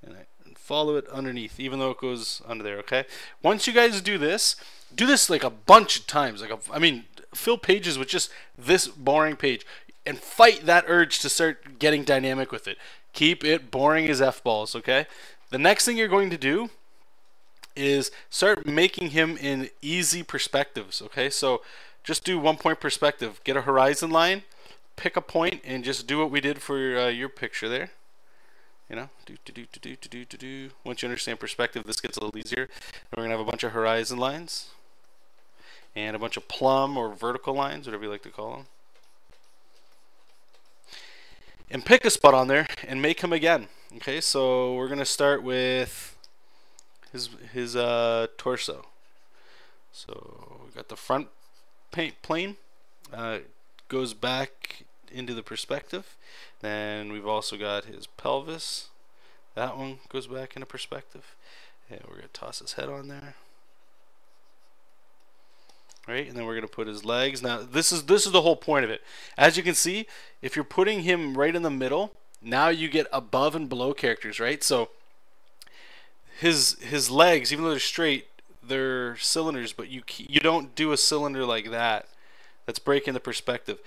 And follow it underneath, even though it goes under there, okay? Once you guys do this like a bunch of times. I mean, fill pages with just this boring page. And fight that urge to start getting dynamic with it. Keep it boring as F-balls, okay? The next thing you're going to do is start making him in easy perspectives, okay? So just do 1 point perspective. Get a horizon line, pick a point, and just do what we did for your picture there. You know, Once you understand perspective, this gets a little easier. And we're going to have a bunch of horizon lines and a bunch of plumb or vertical lines, whatever you like to call them. And pick a spot on there and make him again. Okay, so we're gonna start with his torso. So we got the front plane, goes back into the perspective. Then we've also got his pelvis. That one goes back into perspective. And we're gonna toss his head on there. Right, and then we're going to put his legs. Now, this is the whole point of it. As you can see, if you're putting him right in the middle, now you get above and below characters, right? So his legs, even though they're straight, they're cylinders, but you don't do a cylinder like that. That's breaking the perspective.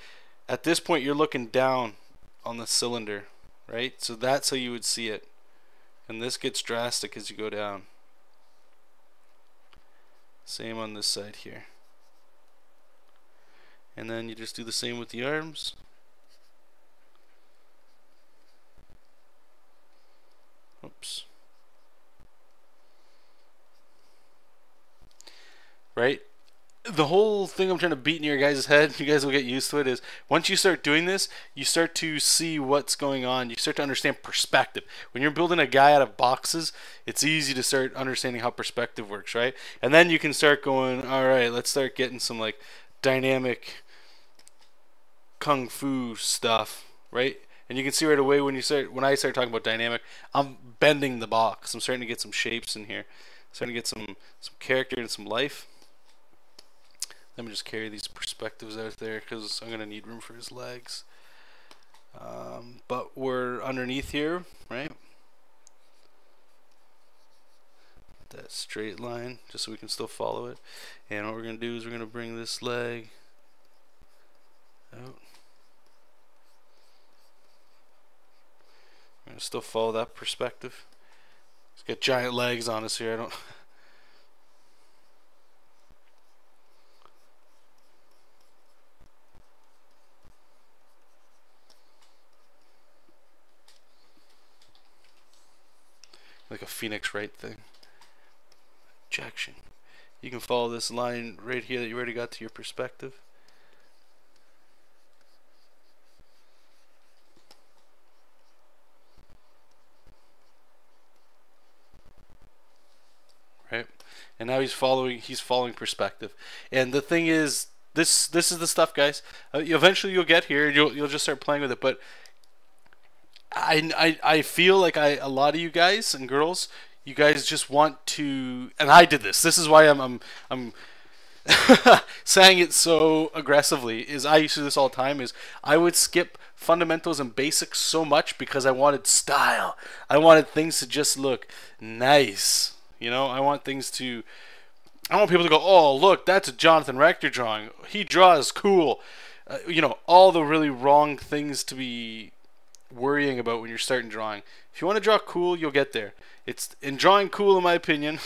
At this point, you're looking down on the cylinder, right? So that's how you would see it. And this gets drastic as you go down. Same on this side here. And then you just do the same with the arms. Oops. Right? The whole thing I'm trying to beat in your guys' head, you guys will get used to it, is once you start doing this, you start to see what's going on. You start to understand perspective. When you're building a guy out of boxes, it's easy to start understanding how perspective works, right? And then you can start going, all right, let's start getting some like dynamic kung fu stuff, right? And you can see right away when I start talking about dynamic, I'm bending the box. I'm starting to get some shapes in here. Starting to get some character and some life. Let me just carry these perspectives out there because I'm gonna need room for his legs. But we're underneath here, right? That straight line, just so we can still follow it. And what we're gonna do is we're gonna bring this leg out. I'm gonna still follow that perspective. He's got giant legs on us here. I don't. Like a Phoenix Wright thing. Ejection. You can follow this line right here that you already got to your perspective. and now he's following perspective. And the thing is, this is the stuff, guys. Eventually you'll get here. You'll just start playing with it. But I feel like a lot of you guys and girls, you guys just want to, and I did this. This is why I'm saying it so aggressively. Is I used to do this all the time. Is I would skip fundamentals and basics so much because I wanted style. I wanted things to just look nice. You know, I want people to go, oh, look, that's a Jonathan Rector drawing. He draws cool. You know, all the really wrong things to be worrying about when you're starting drawing. If you want to draw cool, you'll get there. In drawing cool, in my opinion,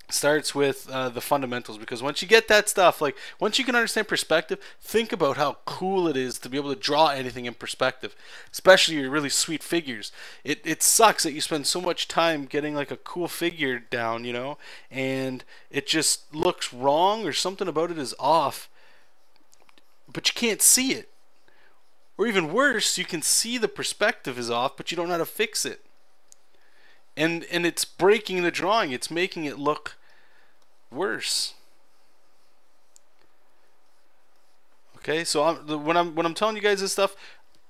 starts with the fundamentals, because once you get that stuff, like once you can understand perspective, think about how cool it is to be able to draw anything in perspective, especially your really sweet figures. It sucks that you spend so much time getting like a cool figure down, you know, and it just looks wrong or something about it is off, but you can't see it. Or even worse, you can see the perspective is off, but you don't know how to fix it. And it's breaking the drawing. It's making it look worse. Okay, so when I'm telling you guys this stuff,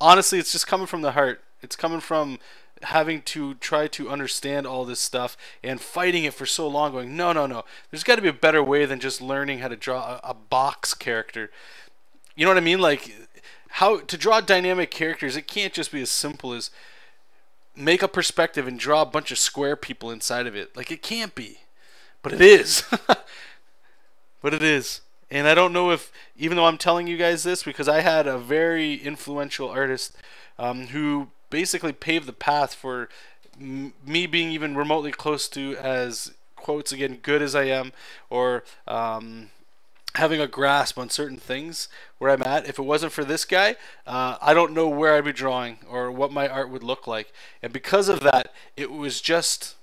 honestly, it's just coming from the heart. It's coming from having to try to understand all this stuff and fighting it for so long, going, no. There's got to be a better way than just learning how to draw a box character. You know what I mean? Like, how to draw dynamic characters, it can't just be as simple as make a perspective and draw a bunch of square people inside of it. Like, it can't be. But it is. But it is. And I don't know if, even though I'm telling you guys this, because I had a very influential artist who basically paved the path for me being even remotely close to as, quotes again, good as I am, or having a grasp on certain things where I'm at. If it wasn't for this guy, I don't know where I'd be drawing or what my art would look like. And because of that, it was just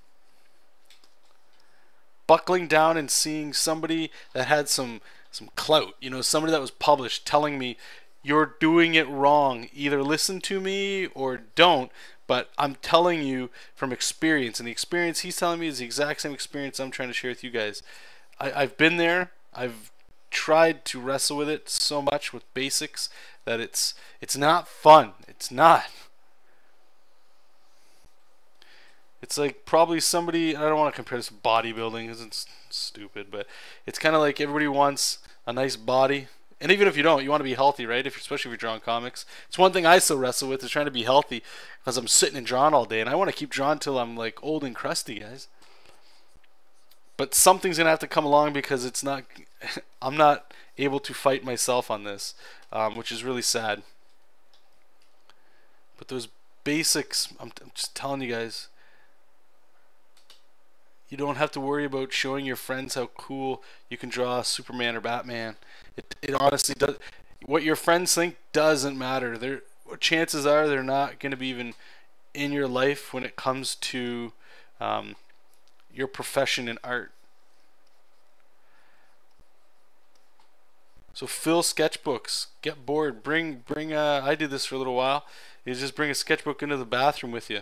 buckling down and seeing somebody that had some clout, you know, somebody that was published telling me, you're doing it wrong, either listen to me or don't, but I'm telling you from experience, and the experience he's telling me is the exact same experience I'm trying to share with you guys. I've been there. I've tried to wrestle with it so much with basics that it's not fun. It's not. It's like probably somebody, I don't want to compare this to bodybuilding because it's stupid, but it's kind of like everybody wants a nice body, and even if you don't, you want to be healthy, right? Especially if you're drawing comics. It's one thing I still wrestle with, is trying to be healthy, because I'm sitting and drawing all day, and I want to keep drawing till I'm like old and crusty, guys. But something's gonna have to come along, because it's not I'm not able to fight myself on this, which is really sad. But those basics, I'm just telling you guys, you don't have to worry about showing your friends how cool you can draw Superman or Batman. It honestly does. What your friends think doesn't matter. Chances are they're not going to be even in your life when it comes to your profession in art. So fill sketchbooks. Get bored. Bring. I did this for a little while. You just bring a sketchbook into the bathroom with you.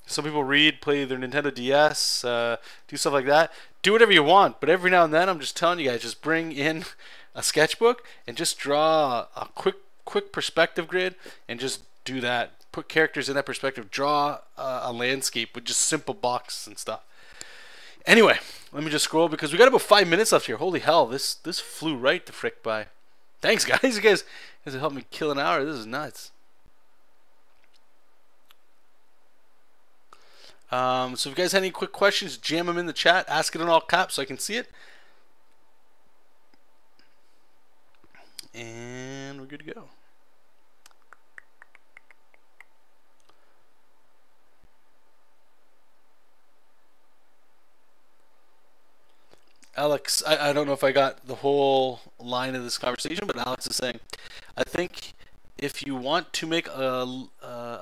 Some people read, play their Nintendo DS, do stuff like that. Do whatever you want, but every now and then, I'm just telling you guys, just bring in a sketchbook and just draw a quick perspective grid, and just do that. Put characters in that perspective. Draw a landscape with just simple boxes and stuff. Anyway, let me just scroll, because we got about 5 minutes left here. Holy hell, this flew right the frick by. Thanks, guys. You guys have helped me kill an hour. This is nuts. So if you guys had any quick questions, jam them in the chat. Ask it in all caps so I can see it. And we're good to go. Alex, I don't know if I got the whole line of this conversation, but Alex is saying, I think if you want to make a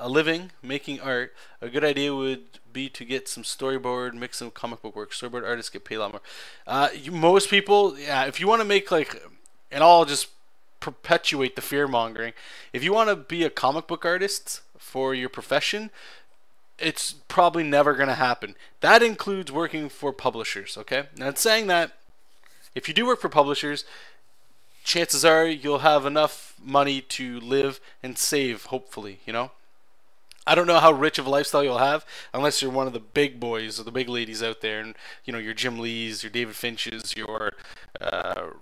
living making art, a good idea would be to get some storyboard, mix some comic book work. Storyboard artists get paid a lot more. Most people, yeah, if you want to make like, and I'll just perpetuate the fear mongering. If you want to be a comic book artist for your profession, it's probably never going to happen. That includes working for publishers, okay? Now, it's saying that if you do work for publishers, chances are you'll have enough money to live and save, hopefully, you know? I don't know how rich of a lifestyle you'll have unless you're one of the big boys or the big ladies out there, and you know, your Jim Lees, your David Finches, your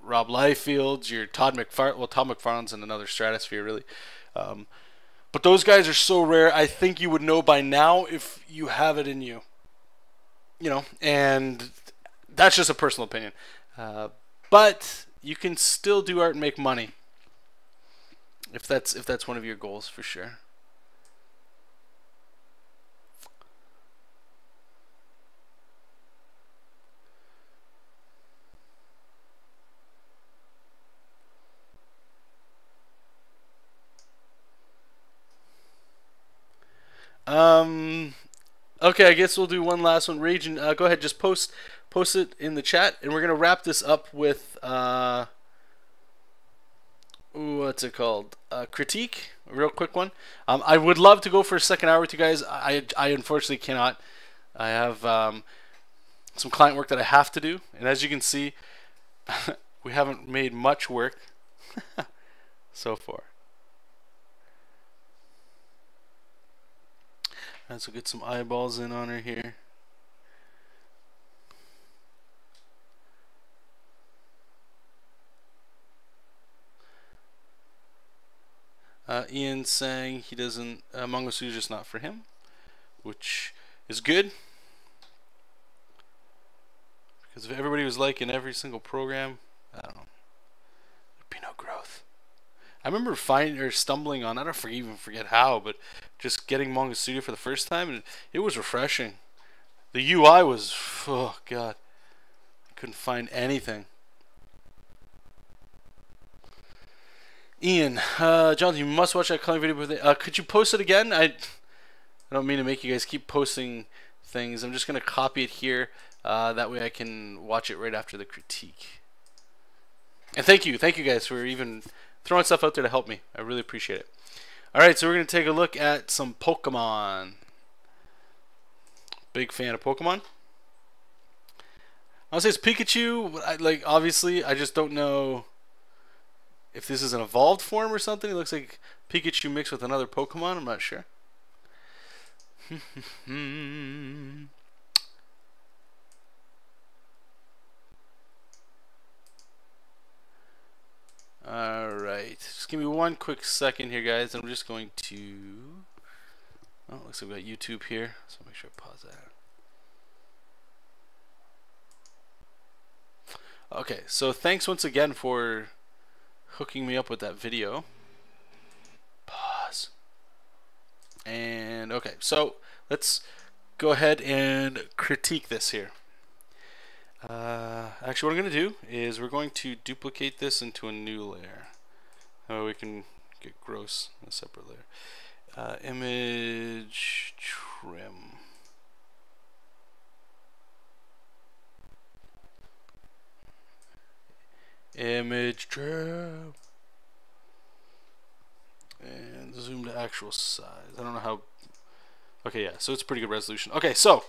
Rob Liefelds, your Todd McFarlane. Well, Todd McFarlane's in another stratosphere, really. But those guys are so rare. I think you would know by now if you have it in you. You know, and that's just a personal opinion. But you can still do art and make money if that's one of your goals, for sure. Okay, I guess we'll do one last one. Raging, go ahead, just post it in the chat, and we're gonna wrap this up with what's it called? Critique, a real quick one. I would love to go for a second hour with you guys. I unfortunately cannot. I have some client work that I have to do, and as you can see, we haven't made much work so far. Let's get some eyeballs in on her here. Ian saying he doesn't, Mongo Studio is just not for him, which is good, because if everybody was like in every single program, I don't know, there'd be no growth. I remember stumbling on, I don't even forget how, but just getting Mongo Studio for the first time, and it was refreshing. The UI was, oh god, I couldn't find anything. Ian, Jonathan, you must watch that coloring video. Could you post it again? I don't mean to make you guys keep posting things. I'm just gonna copy it here. That way I can watch it right after the critique. And thank you guys for even throwing stuff out there to help me. I really appreciate it. Alright, so we're going to take a look at some Pokemon. Big fan of Pokemon. I'll say it's Pikachu. Like, obviously, I just don't know if this is an evolved form or something. It looks like Pikachu mixed with another Pokemon. I'm not sure. Alright, just give me one quick second here, guys. I'm just going to... Oh, looks like we got YouTube here, so make sure I pause that. Okay, so thanks once again for hooking me up with that video. Pause. And, okay, so let's go ahead and critique this here. Actually, what I'm going to do is we're going to duplicate this into a new layer. Oh, we can get gross in a separate layer. Image trim. Image trim. And zoom to actual size. I don't know how. Okay, yeah, so it's pretty good resolution. Okay, so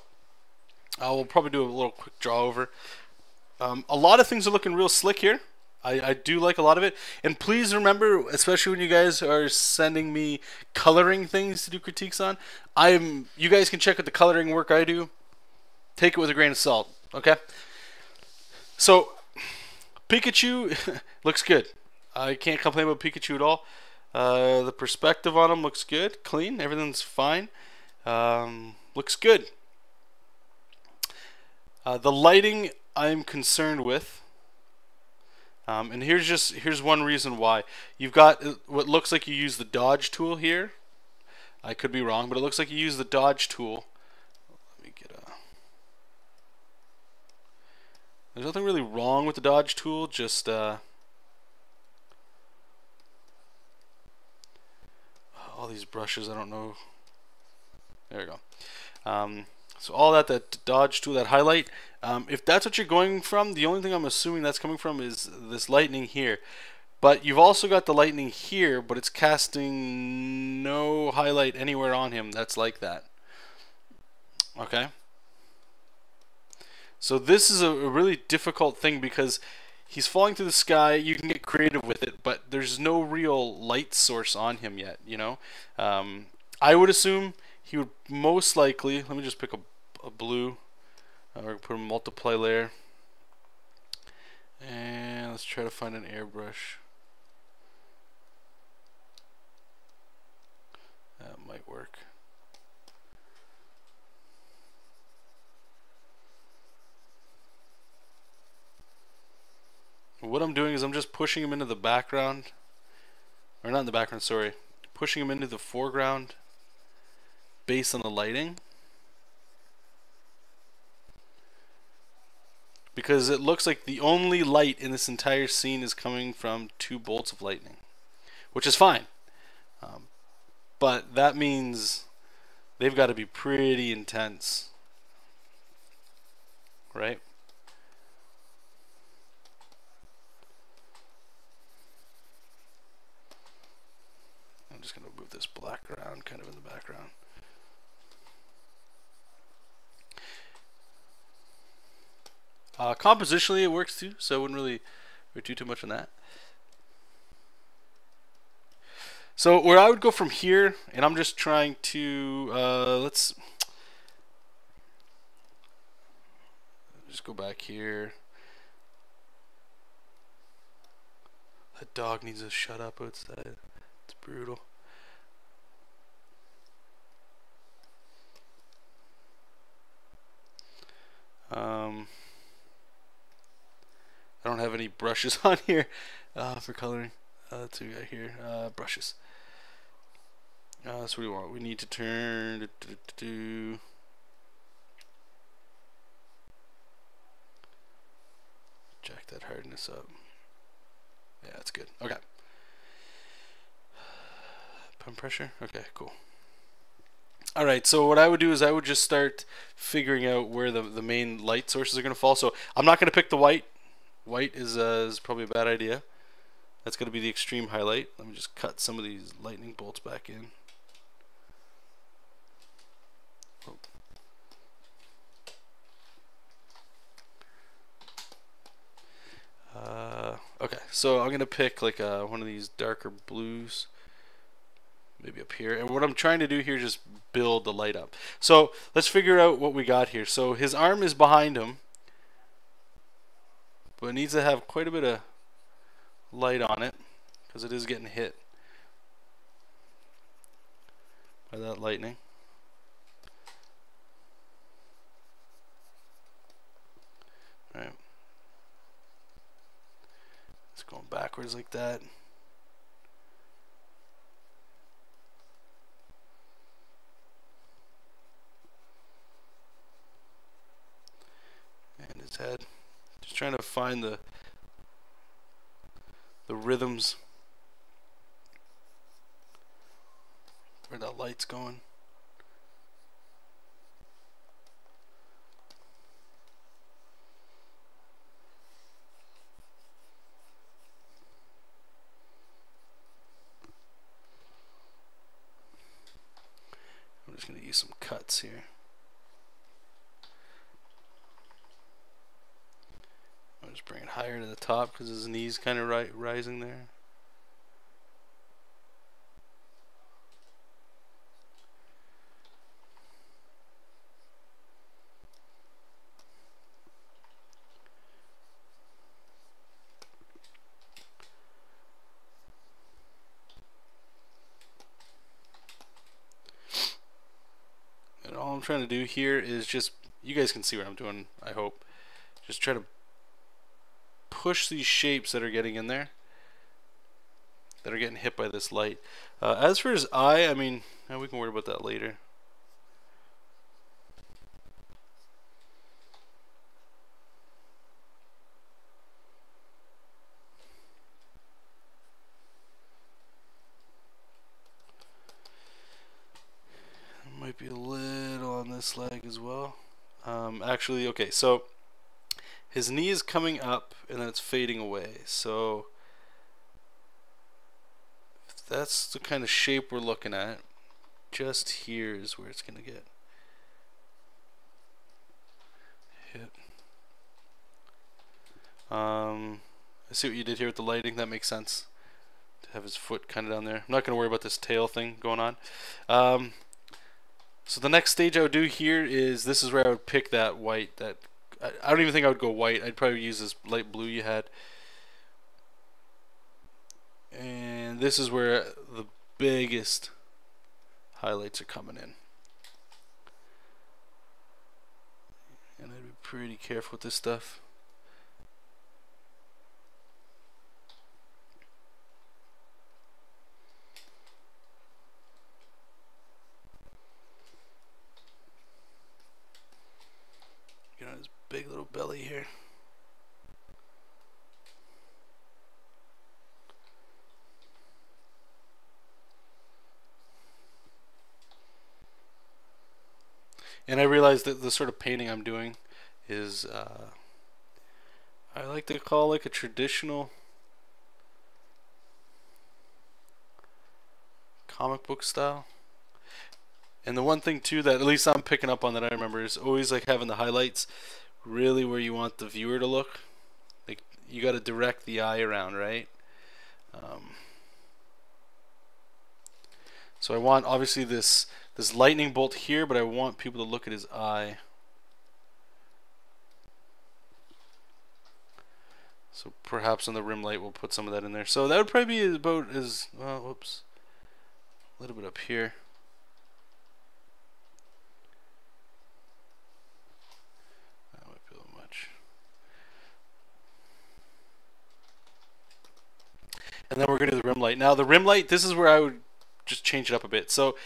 we'll probably do a little quick draw over. A lot of things are looking real slick here. I do like a lot of it. And please remember, especially when you guys are sending me coloring things to do critiques on, you guys can check out the coloring work I do. Take it with a grain of salt, okay? So, Pikachu looks good. I can't complain about Pikachu at all. The perspective on him looks good, clean, everything's fine. Looks good. The lighting I'm concerned with, and here's one reason why. You've got what looks like you use the dodge tool here. I could be wrong, but it looks like you use the dodge tool. Let me get a. There's nothing really wrong with the dodge tool, just all these brushes. I don't know. There we go. So all that dodge tool, that highlight, if that's what you're going from, the only thing I'm assuming that's coming from is this lightning here. But you've also got the lightning here, but it's casting no highlight anywhere on him that's like that. Okay. So this is a really difficult thing because he's falling through the sky. You can get creative with it, but there's no real light source on him yet, you know? I would assume he would most likely, let me just pick a blue, or put a multiply layer. And let's try to find an airbrush. That might work. What I'm doing is I'm just pushing him into the background, or not in the background, sorry, pushing him into the foreground based on the lighting, because it looks like the only light in this entire scene is coming from 2 bolts of lightning, which is fine, but that means they've got to be pretty intense, right? I'm just going to move this black around kind of in the background. Compositionally it works too, so I wouldn't really do too much on that. So where I would go from here, and I'm just trying to, let's just go back here. That dog needs to shut up outside. It's brutal. I don't have any brushes on here for coloring. Let's see what we got here. Brushes. That's what we want. We need to turn jack that hardness up. Yeah, that's good. Okay. Pump pressure. Okay, cool. Alright, so what I would do is I would just start figuring out where the main light sources are going to fall. So I'm not going to pick the white. White is probably a bad idea. That's going to be the extreme highlight. Let me just cut some of these lightning bolts back in. Okay, so I'm going to pick like one of these darker blues. Maybe up here. And what I'm trying to do here is just build the light up. So let's figure out what we got here. So his arm is behind him, but it needs to have quite a bit of light on it because it is getting hit by that lightning. All right. It's going backwards like that. And his head. Just trying to find the rhythms where that light's going. I'm just going to use some cuts here. I'll just bring it higher to the top because his knee's kind of rising there. And all I'm trying to do here is just, you guys can see what I'm doing, I hope. Just try to push these shapes that are getting in there, that are getting hit by this light. As for his eye, I mean, we can worry about that later. Might be a little on this leg as well. Actually, okay, so his knee is coming up and then it's fading away. So if that's the kind of shape we're looking at, just here is where it's going to get. hit. I see what you did here with the lighting. That makes sense. To have his foot kind of down there. I'm not going to worry about this tail thing going on. So the next stage I would do here is, this is where I would pick that white. That I don't even think I would go white. I'd probably use this light blue you had. And this is where the biggest highlights are coming in. And I'd be pretty careful with this stuff. Get on his big little belly here. And I realize that the sort of painting I'm doing is, I like to call like a traditional comic book style. And the one thing too that at least I'm picking up on that I remember is always like having the highlights really where you want the viewer to look. Like you got to direct the eye around, right? So I want obviously this lightning bolt here, but I want people to look at his eye. So perhaps on the rim light we'll put some of that in there. So that would probably be about as, well, whoops, a little bit up here. That might be a little much. And then we're going to do the rim light. Now the rim light, this is where I would just change it up a bit. So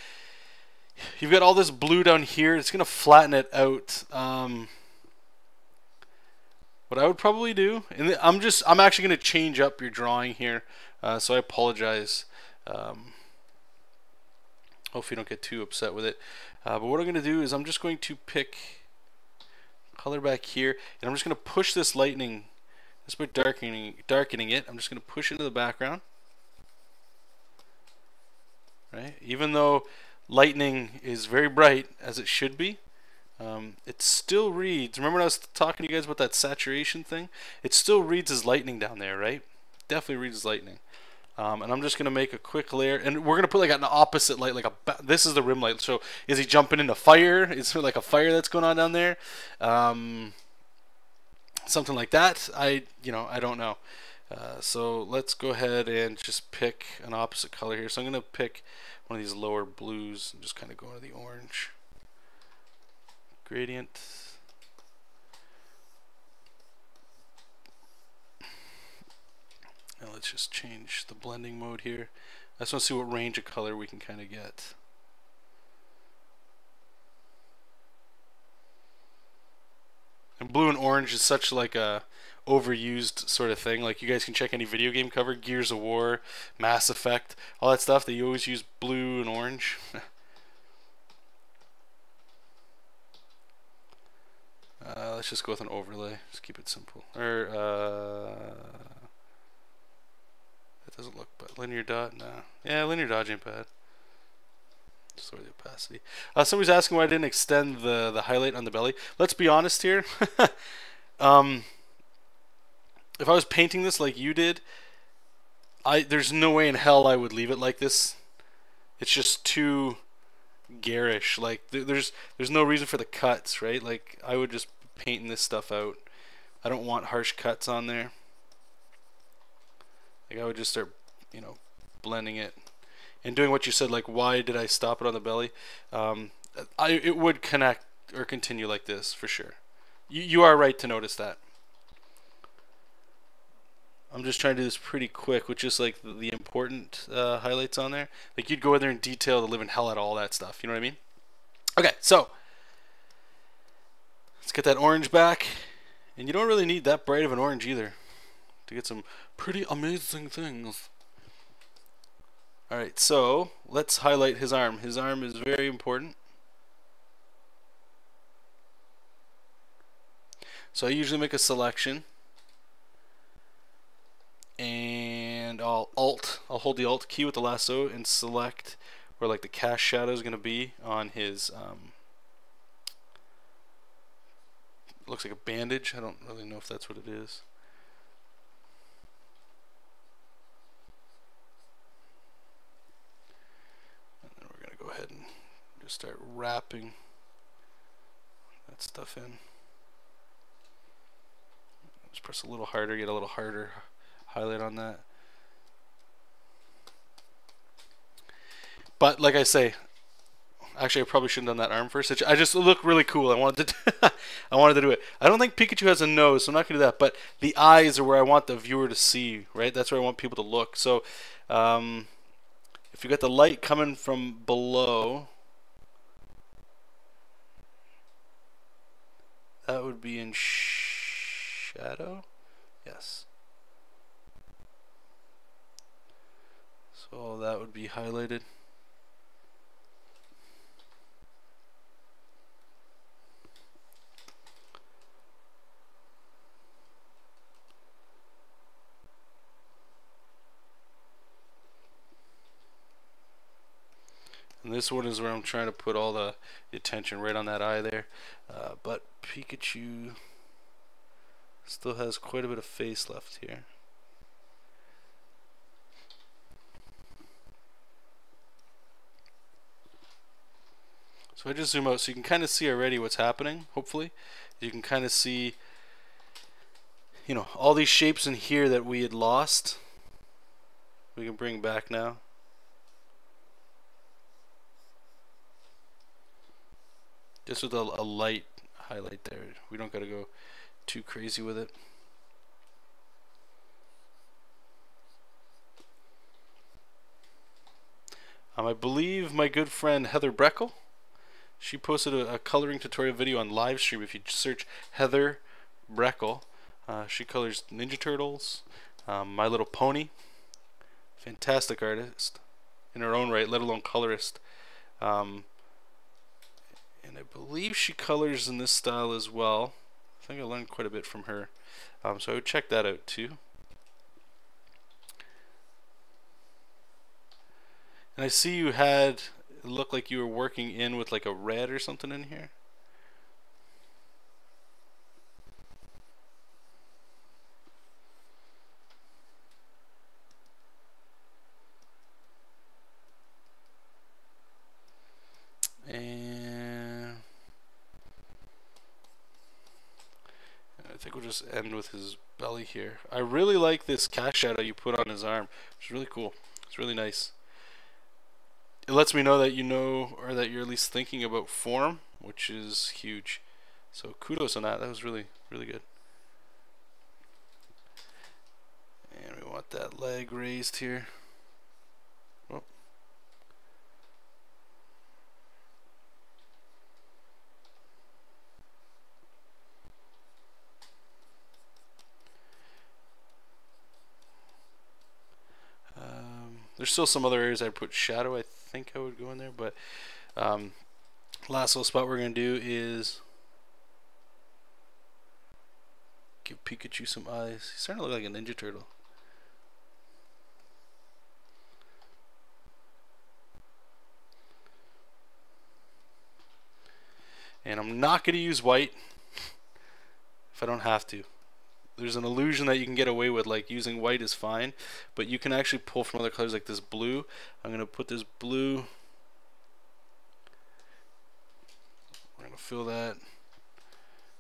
you've got all this blue down here. It's going to flatten it out. What I would probably do, and I'm actually going to change up your drawing here, so I apologize. Hopefully you don't get too upset with it. But what I'm going to do is I'm just going to pick color back here, and I'm just going to push this lightning, just by darkening it. I'm just going to push it into the background. Right? Even though lightning is very bright, as it should be, it still reads, remember when I was talking to you guys about that saturation thing? It still reads as lightning down there, right? Definitely reads as lightning. And I'm just going to make a quick layer, and we're going to put like an opposite light, like this is the rim light. So is he jumping into fire? Is there like a fire that's going on down there? Something like that. I don't know. So let's go ahead and just pick an opposite color here. So I'm going to pick one of these lower blues and just kind of go into the orange. Gradient. Now let's just change the blending mode here. I just want to see what range of color we can kind of get. And blue and orange is such like a overused sort of thing. Like you guys can check any video game cover, Gears of War, Mass Effect, all that stuff. They always use blue and orange. Let's just go with an overlay. Just keep it simple. Or it doesn't look, but linear dot. Nah. Yeah, linear dot ain't bad. Just lower the opacity. Somebody's asking why I didn't extend the highlight on the belly. Let's be honest here. If I was painting this like you did, there's no way in hell I would leave it like this. It's just too garish. Like there's no reason for the cuts, right? Like I would just painting this stuff out. I don't want harsh cuts on there. Like I would just start, blending it and doing what you said. Like why did I stop it on the belly? It would connect or continue like this for sure. You are right to notice that. I'm just trying to do this pretty quick with just like the important highlights on there. Like you'd go in there and detail the living hell out of all that stuff. You know what I mean? Okay, so let's get that orange back. And you don't really need that bright of an orange either to get some pretty amazing things. Alright, so let's highlight his arm. His arm is very important. So I usually make a selection. And I'll hold the Alt key with the lasso and select where like the cast shadow is going to be on his It looks like a bandage. I don't really know if that's what it is. And then we're going to go ahead and just start wrapping that stuff in. Just press a little harder, get a little harder highlight on that. But like I say, actually I probably shouldn't have done that arm first. I just look really cool. I wanted to I wanted to do it. I don't think Pikachu has a nose, so I'm not going to do that. But the eyes are where I want the viewer to see, right? That's where I want people to look. So if you got the light coming from below, that would be in shadow. Yes. So that would be highlighted. And this one is where I'm trying to put all the attention right on that eye there. But Pikachu still has quite a bit of face left here. So I just zoom out so you can kind of see already what's happening, hopefully. You can kind of see, you know, all these shapes in here that we had lost, we can bring back now. Just with a light highlight there. We don't got to go too crazy with it. I believe my good friend Heather Breckel, she posted a coloring tutorial video on LiveStream. If you search Heather Breckel, she colors Ninja Turtles, My Little Pony. Fantastic artist in her own right, let alone colorist. And I believe she colors in this style as well. I think I learned quite a bit from her. So I would check that out too. And I see you had, it looked like you were working in with like a red or something in here. And I think we'll just end with his belly here. I really like this cast shadow you put on his arm. It's really cool. It's really nice. It lets me know that you know, or that you're at least thinking about form, which is huge. So kudos on that. That was really, really good. And we want that leg raised here. Oh. There's still some other areas I'd put shadow. I think I would go in there, but last little spot we're going to do is give Pikachu some eyes. He's starting to look like a Ninja Turtle. And I'm not going to use white if I don't have to. There's an illusion that you can get away with, like using white is fine, but you can actually pull from other colors like this blue. I'm going to put this blue, we're going to fill that,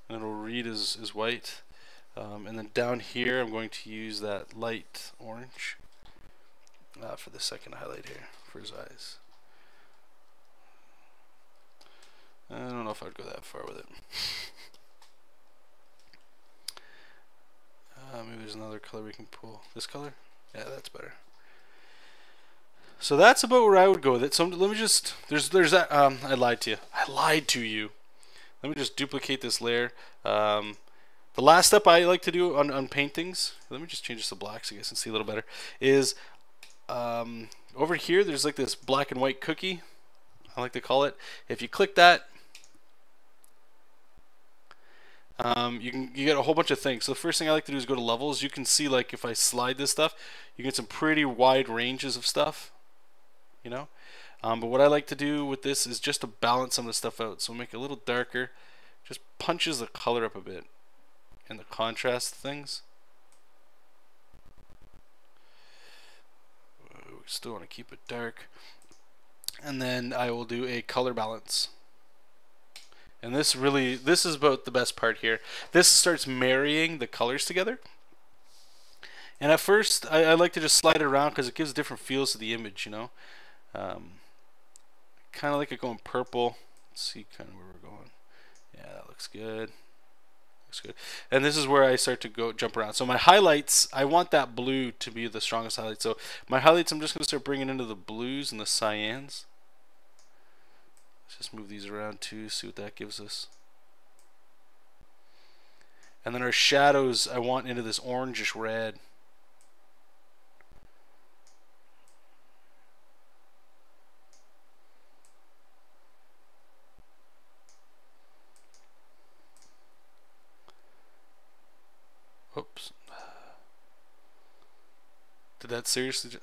and it'll read as white. And then down here I'm going to use that light orange for the second highlight here for his eyes. I don't know if I'd go that far with it. Maybe there's another color we can pull. This color? Yeah, that's better. So that's about where I would go with it. So let me just, there's that, I lied to you. I lied to you. Let me just duplicate this layer. The last step I like to do on paintings, let me just change this to black so you guys can see a little better, is over here there's like this black and white cookie, I like to call it. If you click that, you get a whole bunch of things. So the first thing I like to do is go to levels. You can see, like, if I slide this stuff, you get some pretty wide ranges of stuff, you know. But what I like to do with this is just to balance some of the stuff out. So make it a little darker, just punches the color up a bit and the contrast things. We still want to keep it dark. And then I will do a color balance. And this is about the best part here. This starts marrying the colors together. And at first, I like to just slide it around because it gives different feels to the image, you know. Kind of like it going purple. Let's see kind of where we're going. Yeah, that looks good. Looks good. And this is where I start to jump around. So my highlights, I want that blue to be the strongest highlight. So my highlights, I'm just going to start bringing into the blues and the cyans. Let's just move these around too, see what that gives us. And then our shadows, I want into this orangish red. Oops. Did that seriously just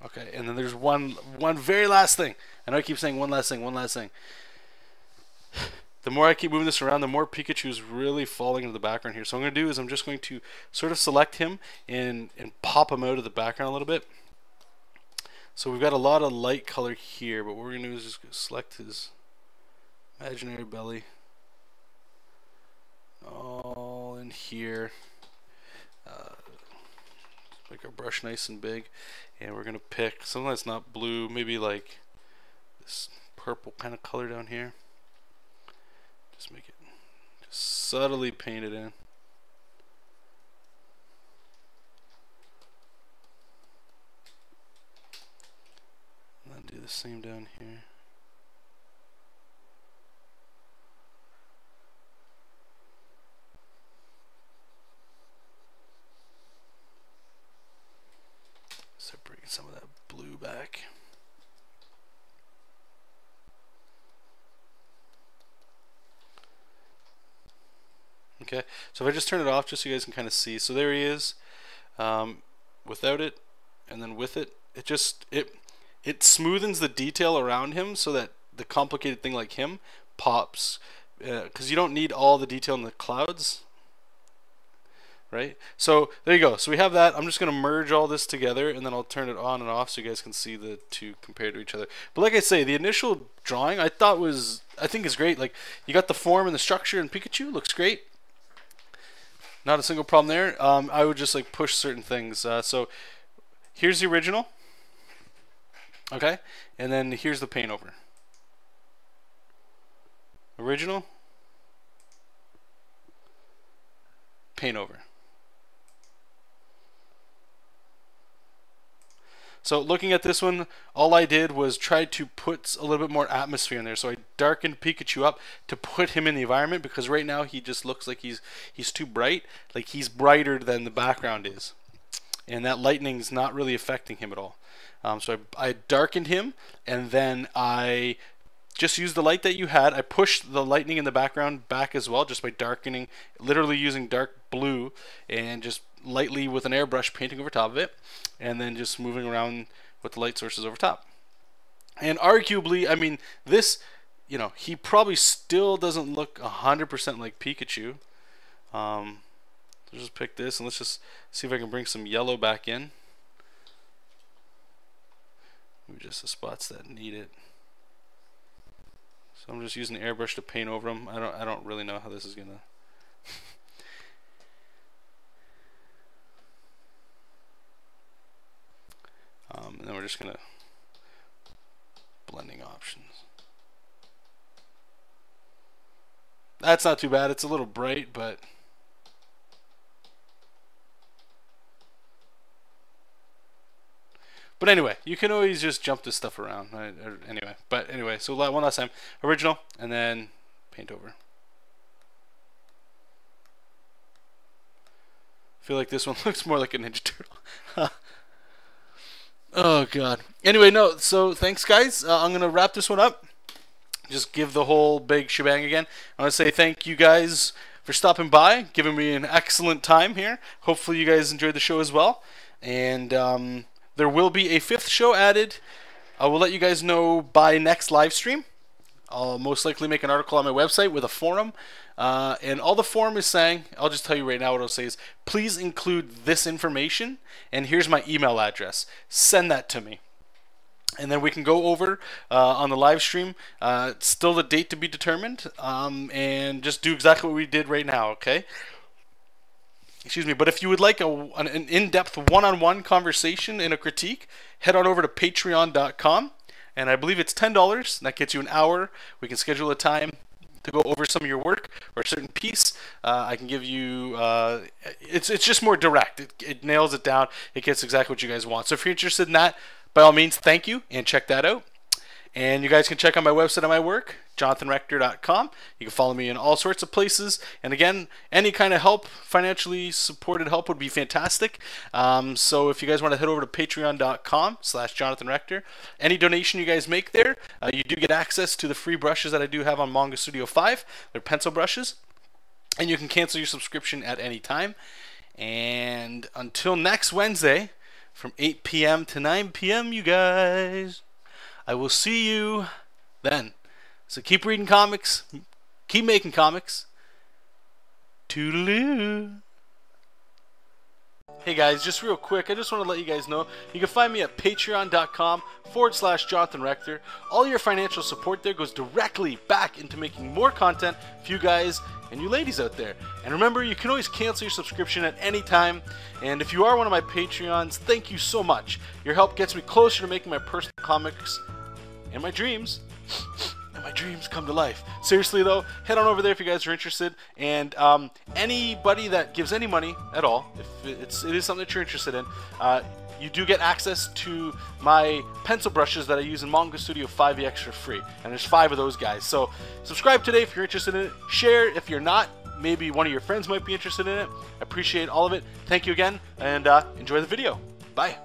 Okay, and then there's one very last thing. I know I keep saying one last thing. The more I keep moving this around, the more Pikachu is really falling into the background here. So what I'm going to do is I'm just going to sort of select him and pop him out of the background a little bit. So we've got a lot of light color here, but what we're going to do is just select his imaginary belly all in here. Make our brush nice and big, and we're gonna pick something that's not blue, maybe like this purple kind of color down here. Just make it, just subtly paint it in. And then do the same down here. Start bringing some of that blue back. Okay, so if I just turn it off just so you guys can kind of see. So there he is, without it, and then with it, it smoothens the detail around him so that the complicated thing like him pops, because you don't need all the detail in the clouds. Right, so there you go. So we have that. I'm just going to merge all this together, and then I'll turn it on and off so you guys can see the two compared to each other. But like I say, the initial drawing I think is great. Like, you got the form and the structure, and Pikachu looks great. Not a single problem there. I would just like push certain things. So here's the original. Okay, and then here's the paint over. Original, paint over. So looking at this one, all I did was try to put a little bit more atmosphere in there. So I darkened Pikachu up to put him in the environment, because right now he just looks like he's too bright. Like, he's brighter than the background is, and that lightning is not really affecting him at all. So I darkened him, and then I just used the light that you had. I pushed the lightning in the background back as well, just by darkening, literally using dark blue, and just lightly with an airbrush painting over top of it, and then just moving around with the light sources over top. And arguably, I mean, this, you know, he probably still doesn't look 100% like Pikachu. Let's just pick this, and let's just see if I can bring some yellow back in. Maybe just the spots that need it. So I'm just using the airbrush to paint over them. I don't really know how this is gonna. And then we're just gonna blending options. That's not too bad. It's a little bright, but anyway, you can always just jump this stuff around. Anyway, so one last time, original, and then paint over. I feel like this one looks more like a Ninja Turtle. Oh god. Anyway, no, so thanks guys. I'm gonna wrap this one up. Just give the whole big shebang again. I want to say thank you guys for stopping by, giving me an excellent time here. Hopefully you guys enjoyed the show as well. And there will be a 5th show added. I will let you guys know by next live stream. I'll most likely make an article on my website with a forum. And all the forum is saying, I'll just tell you right now what it'll say is, please include this information, and here's my email address. Send that to me. And then we can go over on the live stream, still the date to be determined, and just do exactly what we did right now, okay? Excuse me, but if you would like an in-depth one-on-one conversation and a critique, head on over to patreon.com. And I believe it's $10, and that gets you an hour. We can schedule a time to go over some of your work or a certain piece. I can give you, it's just more direct. It nails it down. It gets exactly what you guys want. So if you're interested in that, by all means, thank you, and check that out. And you guys can check out my website on my work, jonathanrector.com. You can follow me in all sorts of places. And again, any kind of help, financially supported help would be fantastic. So if you guys want to head over to patreon.com/jonathanrector, any donation you guys make there, you do get access to the free brushes that I do have on Manga Studio 5. They're pencil brushes. And you can cancel your subscription at any time. And until next Wednesday, from 8 p.m. to 9 p.m., you guys, I will see you then. So keep reading comics, keep making comics. Toodaloo. Hey guys, just real quick, I just want to let you guys know you can find me at patreon.com/Jonathan Rector. All your financial support there goes directly back into making more content for you guys and you ladies out there. And remember, you can always cancel your subscription at any time. And if you are one of my Patreons, thank you so much. Your help gets me closer to making my personal comics and my dreams. And my dreams come to life. Seriously though, head on over there if you guys are interested. And anybody that gives any money at all, if it is something that you're interested in, you do get access to my pencil brushes that I use in Manga Studio 5EX for free. And there's 5 of those guys. So subscribe today if you're interested in it. Share if you're not. Maybe one of your friends might be interested in it. I appreciate all of it. Thank you again, and enjoy the video. Bye.